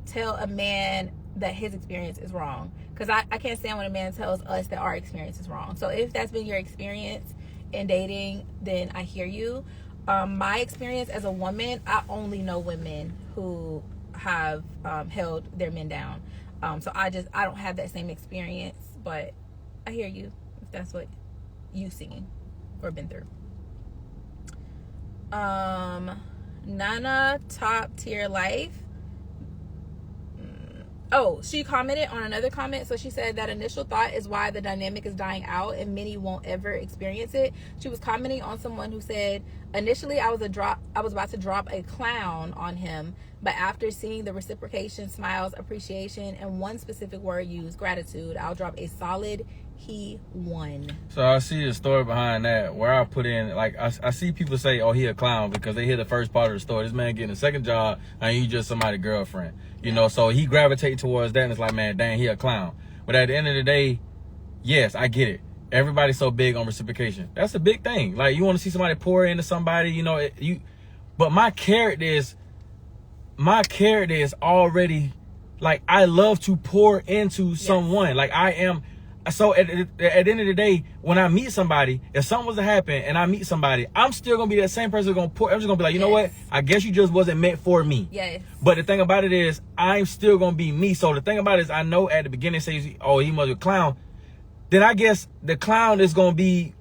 Speaker 1: tell a man that his experience is wrong, because I can't stand when a man tells us that our experience is wrong. So if that's been your experience in dating, then I hear you. My experience as a woman, I only know women who have held their men down. So I don't have that same experience, but I hear you if that's what you've seen or been through. Nana, top tier life. Oh, she commented on another comment. So she said that initial thought is why the dynamic is dying out and many won't ever experience it. She was commenting on someone who said, initially I was about to drop a clown on him, but after seeing the reciprocation, smiles, appreciation, and one specific word used, gratitude, I'll drop a solid he won.
Speaker 2: So I see the story behind that, where I put in, like, I see people say, oh, he a clown, because they hear the first part of the story. This man getting a second job, and you just somebody's girlfriend. You know, so he gravitated towards that, and it's like, man, dang, he a clown. But at the end of the day, yes, I get it. Everybody's so big on reciprocation. That's a big thing. Like, you want to see somebody pour into somebody, but my character is, my character is already, like, I love to pour into someone. Like, I am. So at the end of the day, when I meet somebody, if something was to happen and I meet somebody, I'm still gonna be that same person gonna pour. I'm just gonna be like, you know what? I guess you just wasn't meant for me.
Speaker 1: Yes.
Speaker 2: But the thing about it is, I'm still gonna be me. So the thing about it is, I know at the beginning says, oh, he must be a clown. Then I guess the clown is gonna be.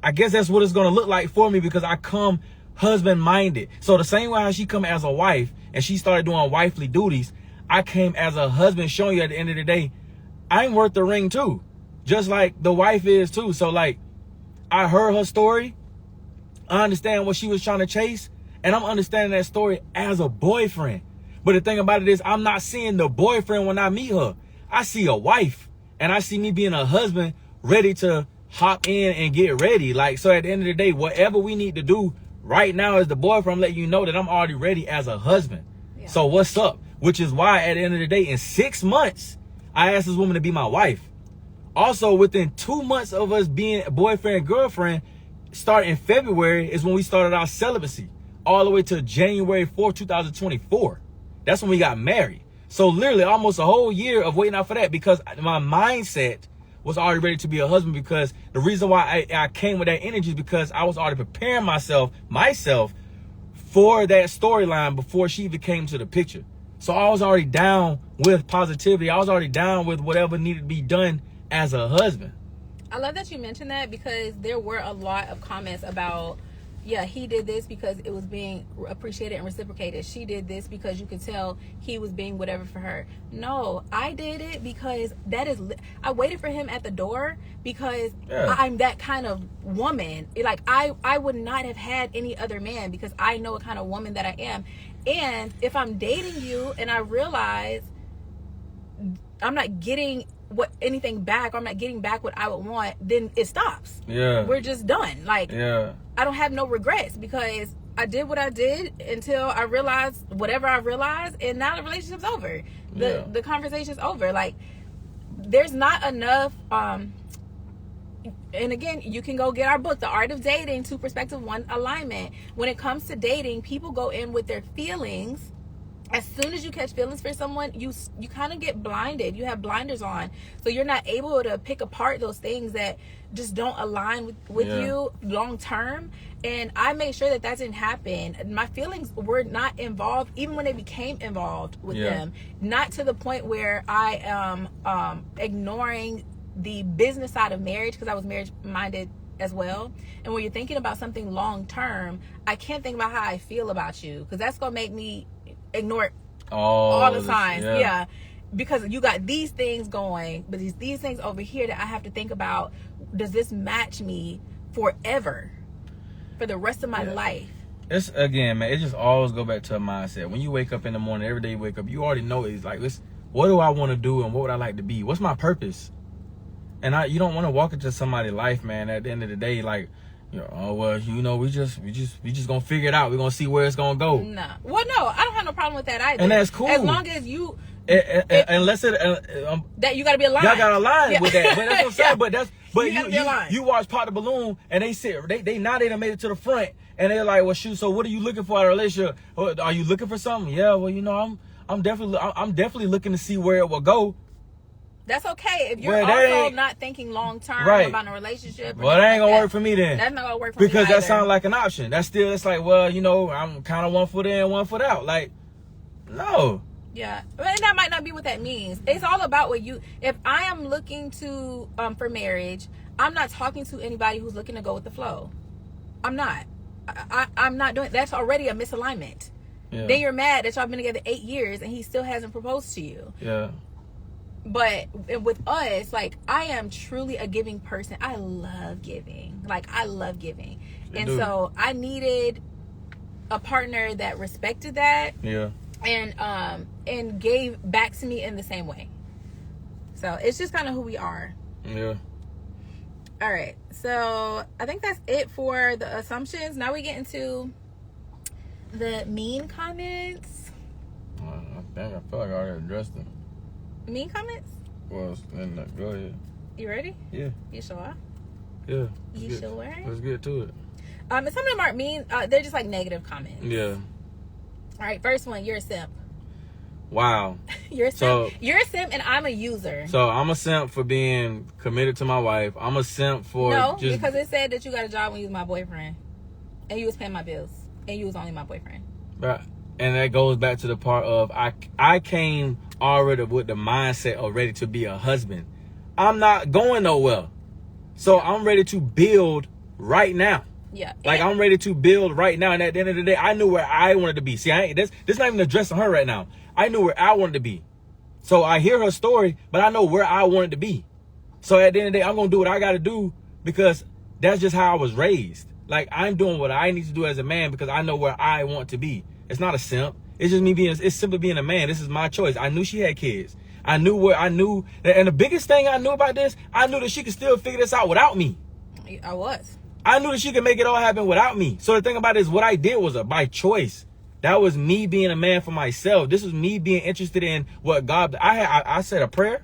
Speaker 2: I guess that's what it's gonna look like for me, because I come husband minded. So the same way how she come as a wife and she started doing wifely duties, I came as a husband, showing you at the end of the day, I'm worth the ring too, just like the wife is too. So like, I heard her story, I understand what she was trying to chase, and I'm understanding that story as a boyfriend. But the thing about it is, I'm not seeing the boyfriend when I meet her. I see a wife, and I see me being a husband ready to hop in and get ready. Like, so at the end of the day, whatever we need to do right now as the boyfriend, I'm letting you know that I'm already ready as a husband. Yeah. So what's up? Which is why at the end of the day, in 6 months, I asked this woman to be my wife. Also, within 2 months of us being boyfriend and girlfriend, starting in February is when we started our celibacy, all the way to January 4th, 2024. That's when we got married. So literally almost a whole year of waiting out for that, because my mindset was already ready to be a husband. Because the reason why I came with that energy is because I was already preparing myself for that storyline before she even came to the picture. So I was already down with positivity. I was already down with whatever needed to be done as a husband.
Speaker 1: I love that you mentioned that, because there were a lot of comments about, yeah, he did this because it was being appreciated and reciprocated. She did this because you could tell he was being whatever for her. No, I did it because I waited for him at the door because I'm that kind of woman. Like, I would not have had any other man, because I know what kind of woman that I am. And if I'm dating you and I realize I'm not getting anything back, or I'm not getting back what I would want, then it stops.
Speaker 2: Yeah.
Speaker 1: We're just done. Like,
Speaker 2: yeah.
Speaker 1: I don't have no regrets, because I did what I did until I realized whatever I realized, and now the relationship's over. The conversation's over. Like, there's not enough and again, you can go get our book, The Art of Dating, 2 Perspective, 1 Alignment. When it comes to dating, people go in with their feelings. As soon as you catch feelings for someone, you kind of get blinded. You have blinders on. So you're not able to pick apart those things that just don't align with you long term. And I made sure that didn't happen. My feelings were not involved, even when they became involved with them. Not to the point where I am ignoring the business side of marriage, because I was marriage minded as well. And when you're thinking about something long term, I can't think about how I feel about you, because that's going to make me ignore it all the time. Yeah. Because you got these things going, but these things over here that I have to think about. Does this match me forever, for the rest of my life?
Speaker 2: It's, again, man, it just always go back to a mindset. When you wake up in the morning, every day you wake up, you already know it's like, what do I want to do, and what would I like to be? What's my purpose? And you don't want to walk into somebody's life, man, at the end of the day, like, oh, well, we just gonna figure it out. We're gonna see where it's gonna go.
Speaker 1: No. Well, no, I don't have no problem with that either.
Speaker 2: And that's cool.
Speaker 1: As long as you...
Speaker 2: unless
Speaker 1: that you gotta be aligned.
Speaker 2: Y'all gotta align with that. But that's what I'm saying. But you watch Pop the Balloon, and they now they done made it to the front, and they're like, well, shoot, so what are you looking for out of a relationship? Are you looking for something? Yeah, well, I'm definitely looking to see where it will go.
Speaker 1: That's okay if you're also not thinking long term about a relationship.
Speaker 2: Well, that ain't gonna work for me then.
Speaker 1: That's not gonna work for me
Speaker 2: because
Speaker 1: either.
Speaker 2: That sounds like an option. It's like, well, I'm kind of 1 foot in, 1 foot out. Like, no.
Speaker 1: Yeah, and that might not be what that means. It's all about what you. If I am looking to for marriage, I'm not talking to anybody who's looking to go with the flow. I'm not. I'm not doing. That's already a misalignment. Yeah. Then you're mad that y'all been together 8 years and he still hasn't proposed to you.
Speaker 2: Yeah.
Speaker 1: But with us, like, I am truly a giving person. I love giving. Like, I love giving. So I needed a partner that respected that.
Speaker 2: Yeah.
Speaker 1: And gave back to me in the same way. So it's just kind of who we are.
Speaker 2: Yeah.
Speaker 1: All right. So I think that's it for the assumptions. Now we get into the mean comments.
Speaker 2: I feel like I already addressed them.
Speaker 1: Mean comments?
Speaker 2: Well, go ahead.
Speaker 1: You ready?
Speaker 2: Yeah.
Speaker 1: You sure?
Speaker 2: Yeah.
Speaker 1: You sure?
Speaker 2: Let's get to it.
Speaker 1: And some of them aren't mean. They're just like negative comments.
Speaker 2: Yeah.
Speaker 1: All right, first one, you're a simp.
Speaker 2: Wow.
Speaker 1: You're a simp. You're a simp, and I'm a user.
Speaker 2: So I'm a simp for being committed to my wife. I'm a simp for
Speaker 1: because it said that you got a job when you was my boyfriend, and you was paying my bills, and you was only my boyfriend.
Speaker 2: Right. And that goes back to the part of I came already with the mindset of ready to be a husband. I'm not going nowhere, so I'm ready to build right now.
Speaker 1: Yeah.
Speaker 2: Like, I'm ready to build right now. And at the end of the day, I knew where I wanted to be. See, this not even addressing her right now. I knew where I wanted to be. So I hear her story, but I know where I wanted to be. So at the end of the day, I'm going to do what I got to do because that's just how I was raised. Like, I'm doing what I need to do as a man because I know where I want to be. It's not a simp. It's just me it's simply being a man. This is my choice. I knew she had kids. And the biggest thing I knew about this, I knew that she could still figure this out without me. I knew that she could make it all happen without me. So the thing about it is what I did was by choice. That was me being a man for myself. This was me being interested in what God, I said a prayer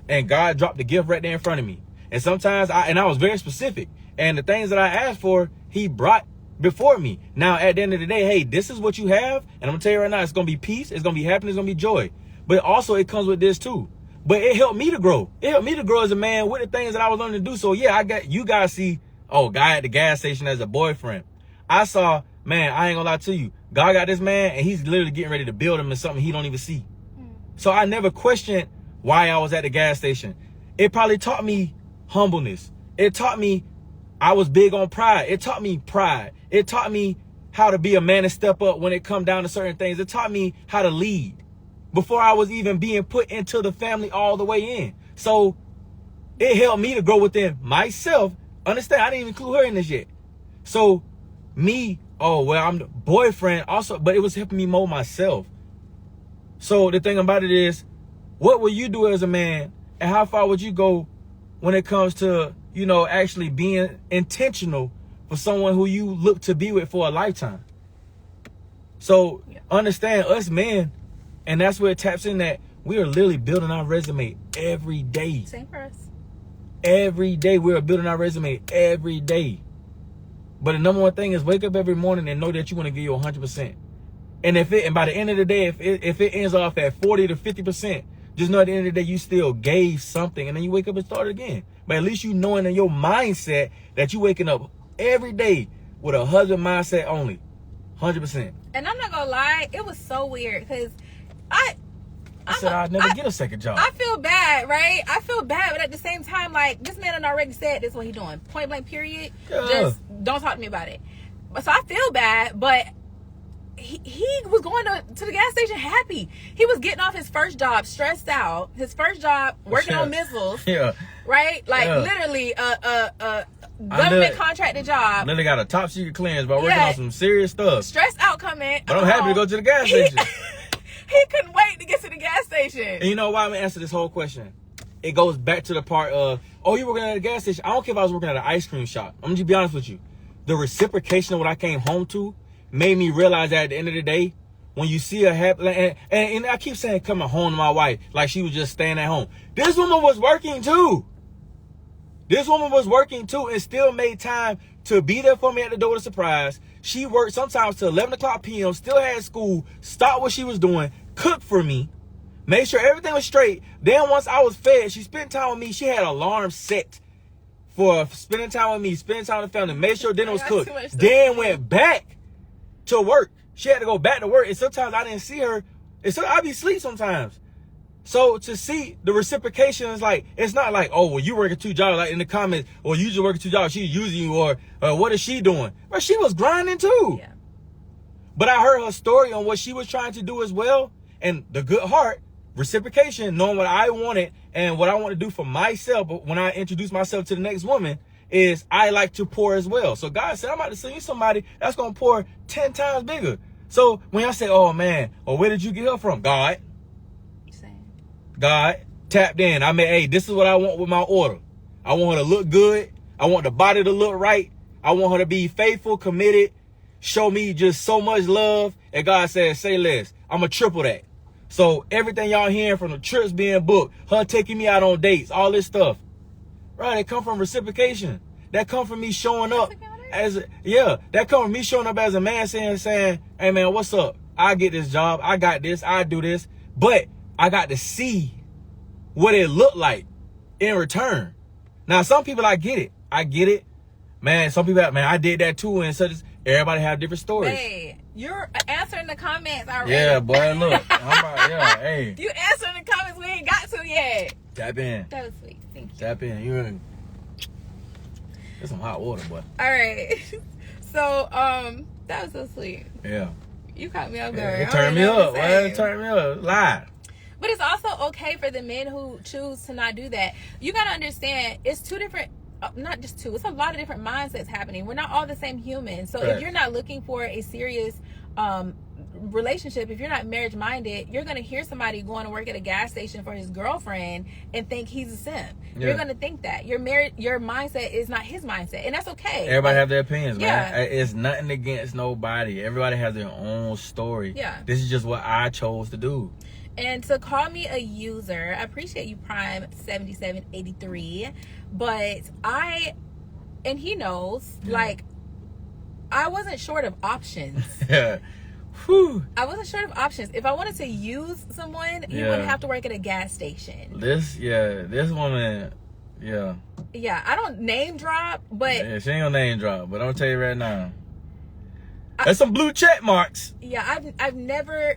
Speaker 2: and God dropped the gift right there in front of me. And sometimes I was very specific, and the things that I asked for, he brought before me. Now, at the end of the day, hey, this is what you have. And I'm gonna tell you right now, it's gonna be peace. It's gonna be happiness. It's gonna be joy. But also it comes with this too. But it helped me to grow. It helped me to grow as a man with the things that I was learning to do. So yeah, you guys see, guy at the gas station as a boyfriend. I saw, man, I ain't gonna lie to you. God got this man and he's literally getting ready to build him in something he don't even see. So I never questioned why I was at the gas station. It probably taught me humbleness. It taught me I was big on pride. It taught me pride. It taught me how to be a man and step up when it come down to certain things. It taught me how to lead before I was even being put into the family all the way in. So it helped me to grow within myself. Understand, I didn't even include her in this yet. So me, I'm the boyfriend also, but it was helping me mold myself. So the thing about it is, what will you do as a man, and how far would you go when it comes to, actually being intentional for someone who you look to be with for a lifetime? So understand, us men, and that's where it taps in that we are literally building our resume every day.
Speaker 1: Same for us.
Speaker 2: Every day we are building our resume every day. But the number one thing is wake up every morning and know that you want to give you 100%. And by the end of the day, if it ends off at 40 to 50%, just know at the end of the day you still gave something, and then you wake up and start again. But at least you knowing in your mindset that you waking up every day with a husband mindset only, 100%.
Speaker 1: And I'm not gonna lie, it was so weird because I
Speaker 2: said I'd never get a second job.
Speaker 1: I feel bad, right? I feel bad, but at the same time, like, this man had already said this is what he doing. Point blank, period.
Speaker 2: Yeah.
Speaker 1: Just don't talk to me about it. So I feel bad, but he was going to the gas station happy. He was getting off his first job, stressed out. His first job, working on missiles.
Speaker 2: Yeah.
Speaker 1: Right? Like, literally, a government contracted job.
Speaker 2: Literally got a top secret clearance, but working on some serious stuff.
Speaker 1: Stressed out coming.
Speaker 2: But I'm happy to go to the gas station.
Speaker 1: He couldn't wait to get to the gas station.
Speaker 2: And you know why I'm gonna answer this whole question? It goes back to the part of, you working at a gas station. I don't care if I was working at an ice cream shop. I'm gonna just be honest with you. The reciprocation of what I came home to made me realize that at the end of the day, when you see her happy, and I keep saying coming home to my wife, like she was just staying at home. This woman was working too. This woman was working too and still made time to be there for me at the door to surprise. She worked sometimes till 11 o'clock p.m., still had school, stopped what she was doing, cooked for me, made sure everything was straight. Then once I was fed, she spent time with me. She had alarms set for spending time with me, spending time with the family, made sure dinner was cooked. Then went back to work. She had to go back to work. And sometimes I didn't see her. And so I'd be asleep sometimes. So to see the reciprocation is like, it's not like, you working 2 jobs, like in the comments, or you just working 2 jobs, she's using you, or what is she doing? But she was grinding too. Yeah. But I heard her story on what she was trying to do as well. And the good heart, reciprocation, knowing what I wanted and what I want to do for myself. But when I introduce myself to the next woman, is I like to pour as well. So God said, I'm about to send you somebody that's going to pour 10 times bigger. So when y'all say, man, where did you get her from? God tapped in. I mean, hey, this is what I want with my order. I want her to look good. I want the body to look right. I want her to be faithful, committed, show me just so much love. And God says, say less. I'm going to triple that. So everything y'all hearing from the trips being booked, her taking me out on dates, all this stuff, right? It come from reciprocation. That come from me showing up that come from me showing up as a man saying, hey man, what's up? I get this job. I got this. I do this. But I got to see what it looked like in return. Now, some people, I get it. Man, some people, man, I did that too. And such. Everybody have different stories.
Speaker 1: Hey, you're answering the comments already.
Speaker 2: Yeah, boy, look. Hey.
Speaker 1: You answering the comments we ain't got to yet.
Speaker 2: Tap in.
Speaker 1: That was sweet. Thank you.
Speaker 2: Tap in. You in. There's some hot water, boy.
Speaker 1: All right. So, that was so sweet.
Speaker 2: Yeah.
Speaker 1: You caught me up
Speaker 2: Yeah,
Speaker 1: there.
Speaker 2: it turned me up. Well, it turned me up. Lie.
Speaker 1: But it's also okay for the men who choose to not do that. You got to understand, it's two different, not just two, it's a lot of different mindsets happening. We're not all the same humans. So if you're not looking for a serious relationship, if you're not marriage minded, you're going to hear somebody going to work at a gas station for his girlfriend and think he's a simp. You're going to think that your mindset is not his mindset, and that's okay.
Speaker 2: Everybody have their opinions, man. It's nothing against nobody. Everybody has their own story. This is just what I chose to do.
Speaker 1: And to call me a user, I appreciate you, Prime 7783, but and he knows, like, I wasn't short of options.
Speaker 2: Whew.
Speaker 1: I wasn't short of options. If I wanted to use someone, you wouldn't have to work at a gas station.
Speaker 2: This woman,
Speaker 1: Yeah, I don't name drop, but...
Speaker 2: Yeah, she ain't gonna name drop, but I'm gonna tell you right now. There's some blue check marks.
Speaker 1: Yeah, I've never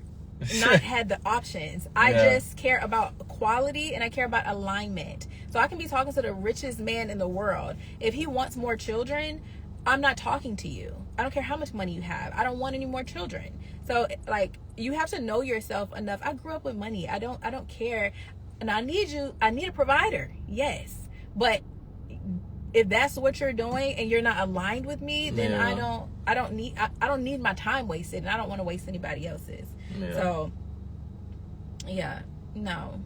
Speaker 1: not had the options. I just care about quality and I care about alignment. So I can be talking to the richest man in the world. If he wants more children, I'm not talking to you. I don't care how much money you have. I don't want any more children. So, like, you have to know yourself enough. I grew up with money. I don't care. And I need a provider. Yes. But if that's what you're doing and you're not aligned with me, then I don't need my time wasted, and I don't want to waste anybody else's. So, no.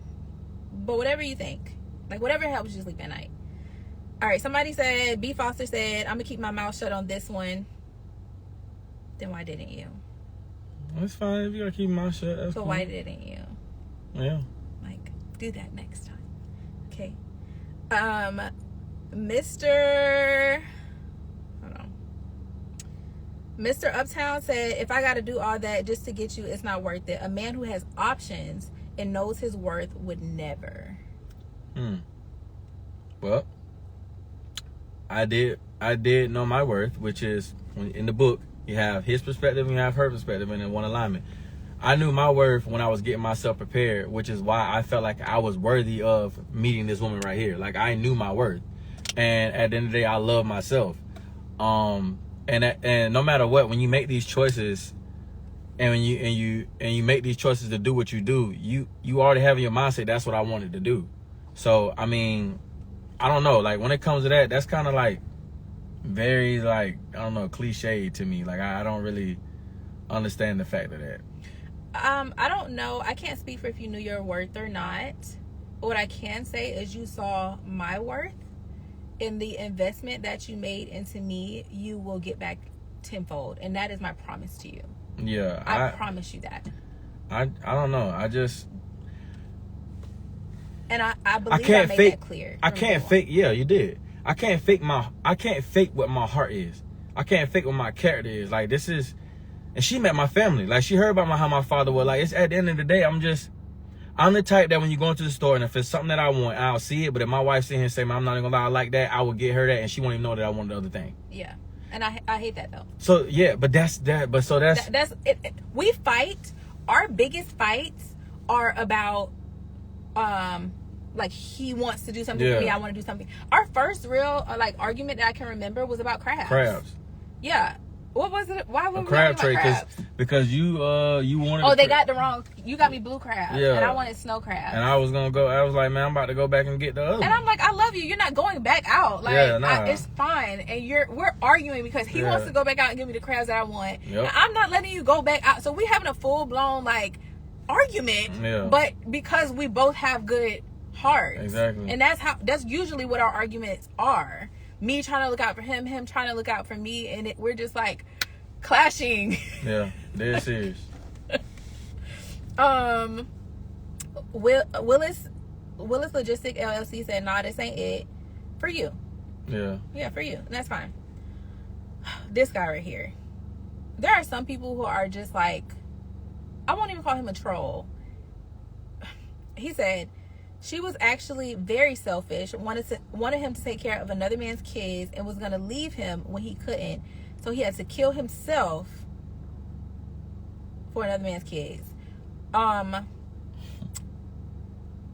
Speaker 1: But whatever you think, like, whatever helps you sleep at night. All right, somebody said, B. Foster said, I'm gonna keep my mouth shut on this one. Then why didn't you?
Speaker 2: It's fine if you gotta keep my mouth shut. That's
Speaker 1: so
Speaker 2: cool.
Speaker 1: Why didn't you?
Speaker 2: Yeah.
Speaker 1: Like, do that next time. Okay. Mr. Uptown said, if I gotta do all that just to get you, it's not worth it. A man who has options and knows his worth would never.
Speaker 2: Well, I did know my worth, which is in the book you have his perspective and you have her perspective, and in one alignment. I knew my worth when I was getting myself prepared, which is why I felt like I was worthy of meeting this woman right here. Like, I knew my worth, and at the end of the day, I love myself. And no matter what, when you make these choices, and when you make these choices to do what you do, you already have in your mindset that's what I wanted to do. So I mean, I don't know. Like, when it comes to that, that's kind of like very, like, I don't know, cliche to me. Like, I don't really understand the fact of that.
Speaker 1: I don't know. I can't speak for if you knew your worth or not. What I can say is you saw my worth. In the investment that you made into me, you will get back tenfold. And that is my promise to you. Yeah. I promise you that.
Speaker 2: I don't know.
Speaker 1: And I believe I made that clear.
Speaker 2: I can't fake. Yeah, you did. I can't fake what my heart is. I can't fake what my character is. Like, this is, and she met my family. Like, she heard about how my father was. Like, it's at the end of the day, I'm the type that when you go into the store and if it's something that I want, I'll see it. But if my wife sit here and say, man, I'm not even gonna lie, I like that, I will get her that, and she won't even know that I want the other thing.
Speaker 1: Yeah. And I hate that though.
Speaker 2: So yeah, but that's
Speaker 1: it. We fight. Our biggest fights are about like, he wants to do something for me, I want to do something. Our first real argument that I can remember was about crabs. Yeah. What was it? Why were we
Speaker 2: crab
Speaker 1: talking about crabs?
Speaker 2: Because you wanted.
Speaker 1: Oh, they got the wrong. You got me blue crabs, and I wanted snow crabs.
Speaker 2: And I was gonna go. I was like, man, I'm about to go back and get the other.
Speaker 1: And I'm like, I love you. You're not going back out. Like, it's fine. And we're arguing because he wants to go back out and give me the crabs that I want. And I'm not letting you go back out. So we having a full blown argument. Yeah. But because we both have good hearts. Exactly. And that's usually what our arguments are. Me trying to look out for him trying to look out for me, and we're just like clashing. Yeah, dead serious. Willis Logistic LLC said, nah, this ain't it. For you. Yeah, for you. And that's fine. This guy right here. There are some people who are just like I won't even call him a troll. He said, she was actually very selfish, wanted him to take care of another man's kids, and was going to leave him when he couldn't. So he had to kill himself for another man's kids.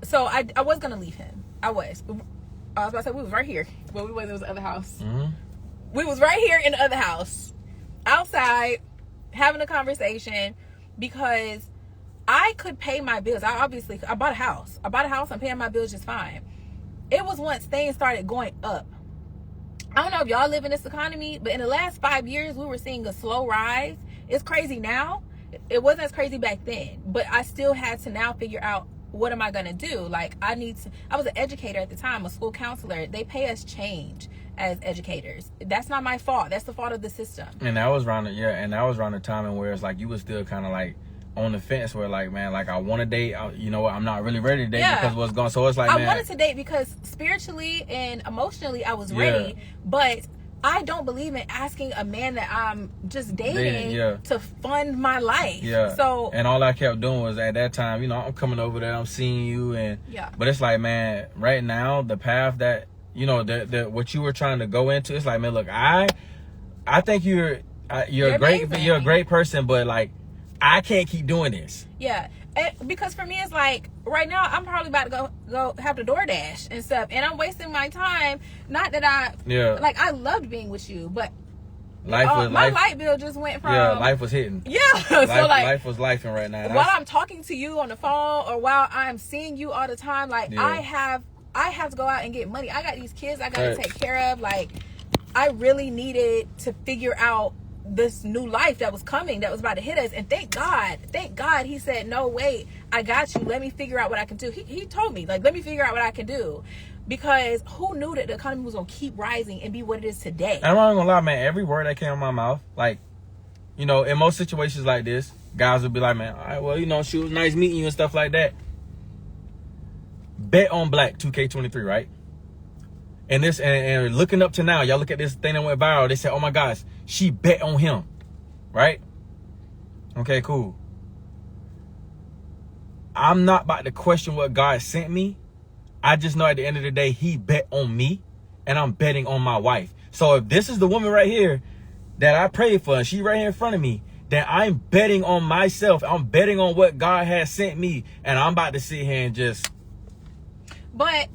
Speaker 1: So I was going to leave him. I was about to say, we was right here. Well, we wasn't. It was the other house. Mm-hmm. We was right here in the other house, outside, having a conversation, because I could pay my bills. I bought a house. I'm paying my bills just fine. It was once things started going up. I don't know if y'all live in this economy, but in the last 5 years, we were seeing a slow rise. It's crazy now. It wasn't as crazy back then, but I still had to now figure out, what am I going to do? Like, I was an educator at the time, a school counselor. They pay us change as educators. That's not my fault. That's the fault of the system.
Speaker 2: And that was around the time where it's like you was still kind of like on the fence, where like, man, like I want to date, you know what, I'm not really ready to date because what's going. So it's like,
Speaker 1: I wanted to date because spiritually and emotionally I was ready, but I don't believe in asking a man that I'm just dating to fund my life. Yeah. So,
Speaker 2: and all I kept doing was, at that time, you know, I'm coming over there, I'm seeing you, and but it's like, man, right now the path that, you know, the what you were trying to go into, it's like, man, look, I think you're a great person, but like, I can't keep doing this.
Speaker 1: Yeah. Because for me, it's like, right now, I'm probably about to go have to DoorDash and stuff. And I'm wasting my time. Not that like, I loved being with you, but my light bill just went from...
Speaker 2: Yeah, life was hitting.
Speaker 1: Yeah. So like,
Speaker 2: life was lifing right now.
Speaker 1: While I'm talking to you on the phone, or while I'm seeing you all the time, like, I have to go out and get money. I got these kids I got to take care of. Like, I really needed to figure out this new life that was coming, that was about to hit us. And thank God he said, no, wait, I got you, let me figure out what I can do. He told me, like, let me figure out what I can do, because who knew that the economy was gonna keep rising and be what it is today?
Speaker 2: I'm not gonna lie, man, every word that came out of my mouth, like, you know, in most situations like this, guys would be like, man, all right, well, you know, she was nice meeting you and stuff like that. Bet on Black 2K23, right? And this, and looking up to now, y'all look at this thing that went viral. They said, oh my gosh, she bet on him, right? Okay, cool. I'm not about to question what God sent me. I just know at the end of the day, he bet on me, and I'm betting on my wife. So if this is the woman right here that I prayed for, and she right here in front of me, then I'm betting on myself. I'm betting on what God has sent me, and I'm about to sit here and just...
Speaker 1: But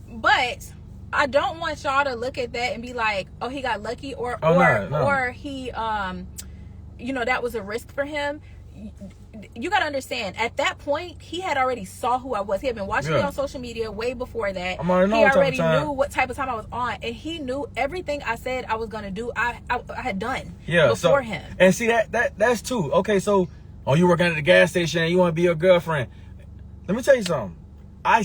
Speaker 1: I don't want y'all to look at that and be like, oh, he got lucky, or he, you know, that was a risk for him. You got to understand, at that point, he had already saw who I was. He had been watching me on social media way before that. He already knew what type of time I was on, and he knew everything I said I was going to do, I had done before him.
Speaker 2: And see, that's too. Okay, so, you working at the gas station and you want to be your girlfriend. Let me tell you something. I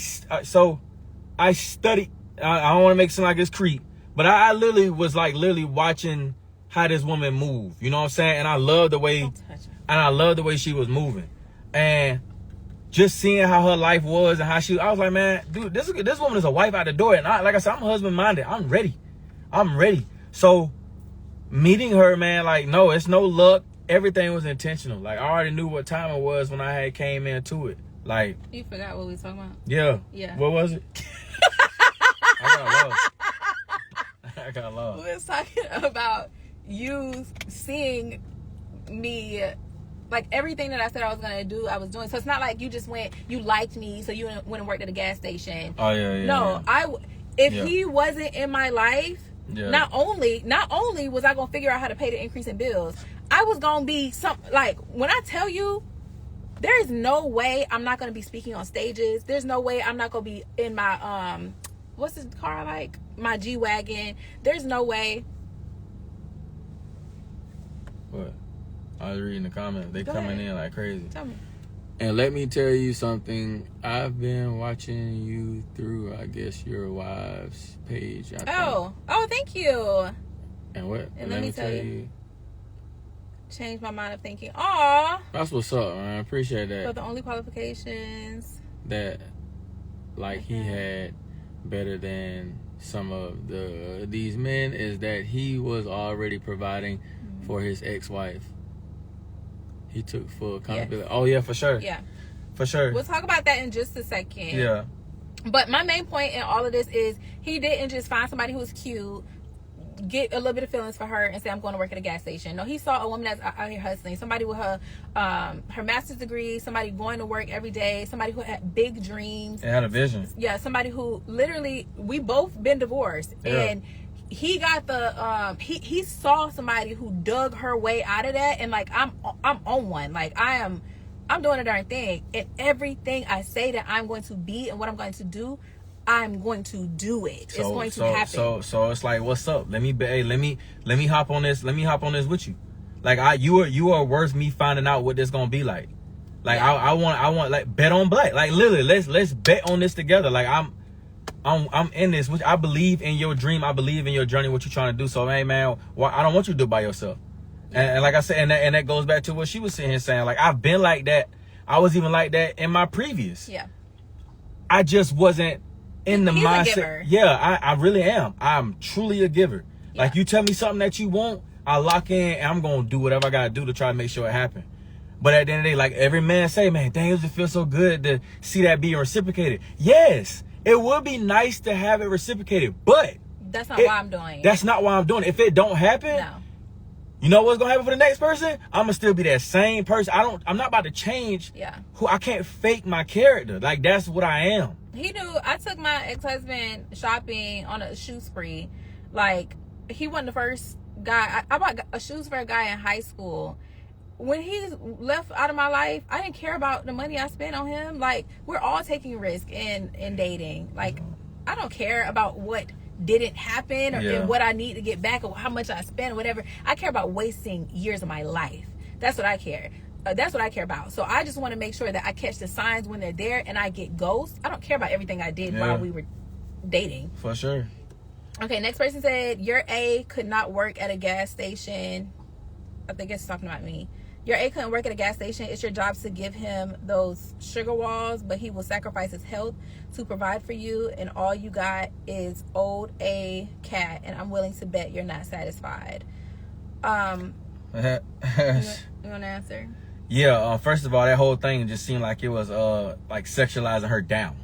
Speaker 2: studied. I don't want to make it seem like it's creep, but I literally was like watching how this woman moved. You know what I'm saying? And I love the way, she was moving, and just seeing how her life was and how I was like, man, dude, this woman is a wife out the door, and like I said, I'm husband minded. I'm ready. So meeting her, man, like, no, it's no luck. Everything was intentional. Like, I already knew what time it was when I had came into it. Like,
Speaker 1: you forgot what we was talking about?
Speaker 2: Yeah. What was it? I got lost.
Speaker 1: We was talking about you seeing me, like, everything that I said I was gonna do, I was doing. So it's not like you just you liked me, so you went and worked at a gas station.
Speaker 2: Oh yeah.
Speaker 1: No, if he wasn't in my life, not only was I gonna figure out how to pay the increase in bills, I was gonna be like, when I tell you, there is no way I'm not gonna be speaking on stages. There's no way I'm not gonna be in my what's this car I like? My G-Wagon. There's no way.
Speaker 2: What? I was reading the comments. They coming in like crazy.
Speaker 1: Tell me.
Speaker 2: And let me tell you something. I've been watching you through, I guess, your wife's page.
Speaker 1: Oh, thank you.
Speaker 2: And what?
Speaker 1: And let me tell you. Change my mind of thinking. Aw.
Speaker 2: That's what's up, man. I appreciate that.
Speaker 1: So the only qualifications
Speaker 2: that, like, he had better than some of these men is that he was already providing for his ex-wife. He took full accountability. Yeah. Oh, yeah, for sure.
Speaker 1: Yeah.
Speaker 2: For sure.
Speaker 1: We'll talk about that in just a second.
Speaker 2: Yeah.
Speaker 1: But my main point in all of this is he didn't just find somebody who was cute, get a little bit of feelings for her, and say, I'm going to work at a gas station. No, he saw a woman that's out here hustling. Somebody with her master's degree, somebody going to work every day, somebody who had big dreams.
Speaker 2: And had a vision.
Speaker 1: Yeah, somebody who literally, we both been divorced. Yeah. And he got the he saw somebody who dug her way out of that, and like I'm on one. Like I'm doing a darn thing, and everything I say that I'm going to be and what I'm going to do, I'm going to do it. It's going to happen.
Speaker 2: So it's like, what's up? Let me hop on this. Let me hop on this with you. Like you are worth me finding out what this gonna be like. Like yeah. I want like bet on black. Like literally, let's bet on this together. Like I'm in this. Which I believe in your dream. I believe in your journey. What you're trying to do. So hey man, I don't want you to do it by yourself. And like I said, and that goes back to what she was sitting here saying. Like I've been like that. I was even like that in my previous.
Speaker 1: Yeah.
Speaker 2: I just wasn't in the mindset.
Speaker 1: A giver.
Speaker 2: Yeah, I really am. I'm truly a giver. Yeah. Like you tell me something that you want, I lock in and I'm gonna do whatever I gotta do to try to make sure it happen. But at the end of the day, like every man say, man, dang, it just feels so good to see that being reciprocated. Yes, it would be nice to have it reciprocated, but
Speaker 1: that's not why I'm doing it.
Speaker 2: That's not why I'm doing it. If it don't happen,
Speaker 1: no.
Speaker 2: You know what's gonna happen for the next person? I'm gonna still be that same person. I'm not about to change.
Speaker 1: Yeah.
Speaker 2: Who I can't fake my character. Like that's what I am.
Speaker 1: He knew. I took my ex-husband shopping on a shoe spree. Like he wasn't the first guy. I bought shoes for a guy in high school. When he left out of my life, I didn't care about the money I spent on him. Like we're all taking risk in dating. Like I don't care about what didn't happen or and what I need to get back or how much I spend or whatever. I care about wasting years of my life. That's what I care. That's what I care about. So I just want to make sure that I catch the signs when they're there and I get ghosts. I don't care about everything I did while we were dating.
Speaker 2: For sure.
Speaker 1: Okay, next person said, your A could not work at a gas station. I think it's talking about me. Your A couldn't work at a gas station. It's your job to give him those sugar walls, but he will sacrifice his health to provide for you, and all you got is old A cat, and I'm willing to bet you're not satisfied. You want to answer?
Speaker 2: Yeah, first of all, that whole thing just seemed like it was like sexualizing her down.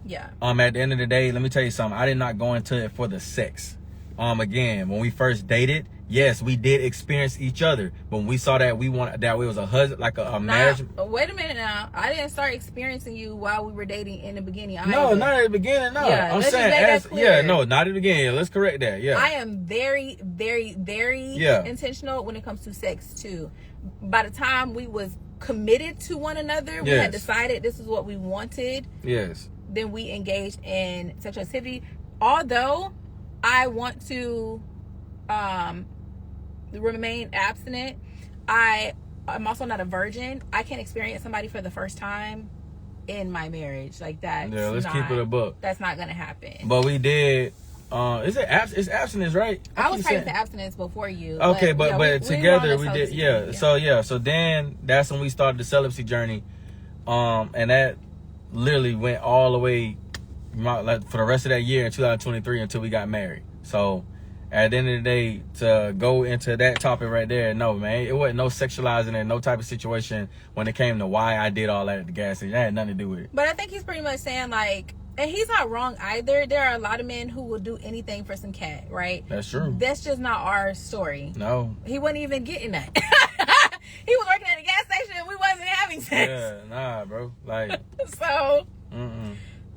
Speaker 1: Yeah.
Speaker 2: At the end of the day, let me tell you something. I did not go into it for the sex. Again, when we first dated, yes, we did experience each other. But when we saw that we was a husband, like a marriage.
Speaker 1: Wait a minute now. I didn't start experiencing you while we were dating in the beginning.
Speaker 2: No, not at the beginning. No,
Speaker 1: yeah,
Speaker 2: I'm saying no, not at the beginning. Let's correct that. Yeah,
Speaker 1: I am very, very, very intentional when it comes to sex too. By the time we was committed to one another, we had decided this is what we wanted.
Speaker 2: Yes.
Speaker 1: Then we engaged in sexual activity. Although I want to remain abstinent, I'm also not a virgin. I can't experience somebody for the first time in my marriage like that.
Speaker 2: Yeah, let's keep it a buck.
Speaker 1: That's not gonna happen.
Speaker 2: But we did. It's abstinence, right?
Speaker 1: I was practicing abstinence before you.
Speaker 2: Okay, but together we did. Yeah. So then that's when we started the celibacy journey, and that literally went all the way for the rest of that year in 2023 until we got married. So at the end of the day, to go into that topic right there, no, man, it wasn't no sexualizing and no type of situation when it came to why I did all that at the gas station. That had nothing to do with it.
Speaker 1: But I think he's pretty much saying like, and he's not wrong either. There are a lot of men who will do anything for some cat, right?
Speaker 2: That's true.
Speaker 1: That's just not our story.
Speaker 2: No.
Speaker 1: He wasn't even getting that. He was working at a gas station and we wasn't having sex.
Speaker 2: Yeah, nah, bro. Like.
Speaker 1: So.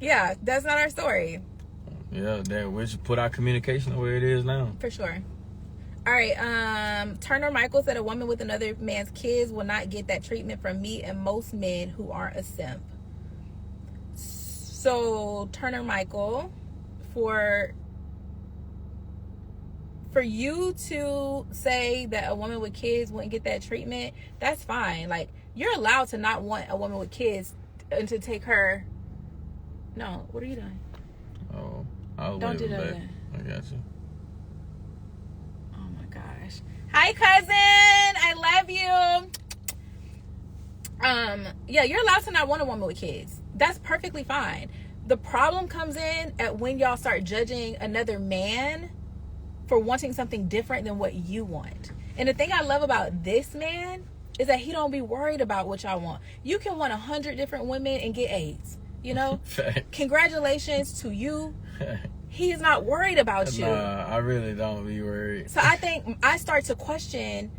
Speaker 1: Yeah, that's not our story.
Speaker 2: Yeah, we should put our communication where it is now.
Speaker 1: For sure. All right. Turner Michael said a woman with another man's kids will not get that treatment from me and most men who aren't a simp. So Turner Michael, for you to say that a woman with kids wouldn't get that treatment, that's fine. Like you're allowed to not want a woman with kids and to take her. No, what are you doing?
Speaker 2: Oh, I'll
Speaker 1: don't do that again.
Speaker 2: I got you.
Speaker 1: Oh my gosh. Hi, cousin. I love you. Yeah, you're allowed to not want a woman with kids. That's perfectly fine. The problem comes in at when y'all start judging another man for wanting something different than what you want. And the thing I love about this man is that he don't be worried about what y'all want. You can want 100 different women and get AIDS, you know? Congratulations to you. He's not worried about you.
Speaker 2: Nah, I really don't be worried.
Speaker 1: So I think I start to question,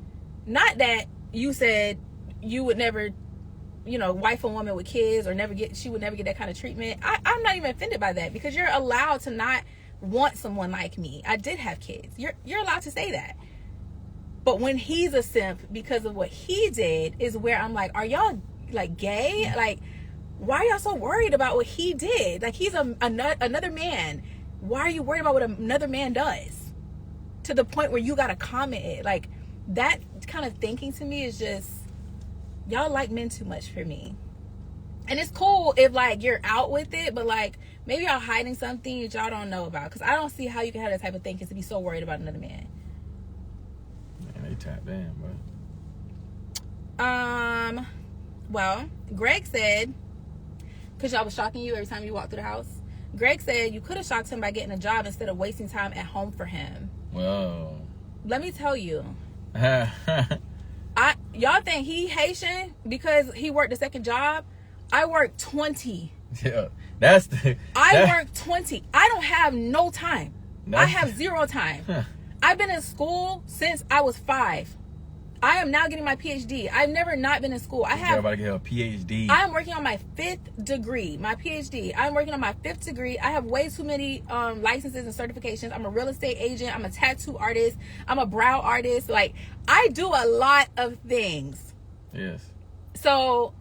Speaker 1: not that you said you would never, you know, wife a woman with kids or she would never get that kind of treatment. I'm not even offended by that, because you're allowed to not want someone like me. I did have kids. You're allowed to say that. But when he's a simp because of what he did is where I'm like, are y'all like gay? Like, why are y'all so worried about what he did? Like, he's another man. Why are you worried about what another man does? To the point where you gotta comment it. Like, that kind of thinking to me is just, y'all like men too much for me. And it's cool if like you're out with it, but like maybe y'all hiding something that y'all don't know about. Because I don't see how you can have that type of thinking to be so worried about another man.
Speaker 2: Man, they tapped in, bro.
Speaker 1: Well, Greg said, because y'all was shocking you every time you walked through the house. Greg said you could have shocked him by getting a job instead of wasting time at home for him.
Speaker 2: Whoa.
Speaker 1: Let me tell you. Y'all think he Haitian because he worked a second job? I worked 20.
Speaker 2: Yeah,
Speaker 1: I worked 20. I don't have no time. I have zero time. I've been in school since I was 5. I am now getting my PhD. I've never not been in school. I have.
Speaker 2: Everybody get a PhD.
Speaker 1: I'm working on my 5th degree, my PhD. I'm working on my 5th degree. I have way too many licenses and certifications. I'm a real estate agent. I'm a tattoo artist. I'm a brow artist. Like, I do a lot of things.
Speaker 2: Yes.
Speaker 1: So,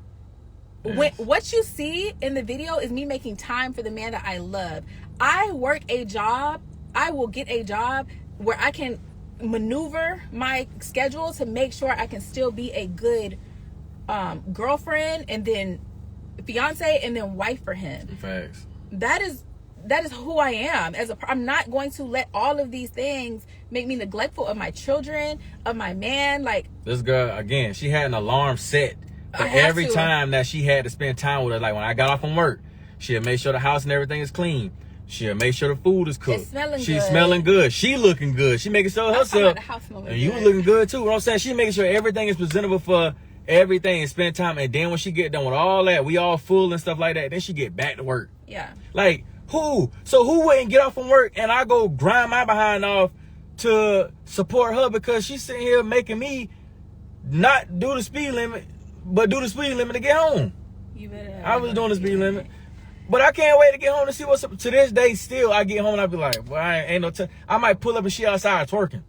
Speaker 1: what you see in the video is me making time for the man that I love. I work a job. I will get a job where I can maneuver my schedule to make sure I can still be a good girlfriend and then fiance and then wife for him.
Speaker 2: Facts.
Speaker 1: That is who I am. I'm not going to let all of these things make me neglectful of my children, of my man. Like,
Speaker 2: this girl, again, she had an alarm set for every time that she had to spend time with her. Like, when I got off from work, she'll make sure the house and everything is clean. She'll make sure the food is cooked. She's smelling good. She looking good. She making sure herself. And you looking good too. You know what I'm saying? She making sure everything is presentable for everything and spend time. And then when she get done with all that, we all full and stuff like that, then she get back to work.
Speaker 1: Yeah.
Speaker 2: Like, who? So who wouldn't get off from work and I go grind my behind off to support her because she's sitting here making me not do the speed limit, but do the speed limit to get home.
Speaker 1: You better.
Speaker 2: I was doing the speed limit. But I can't wait to get home to see what's up. To this day, still, I get home and I be like, well, I ain't no time. I might pull up and she outside twerking.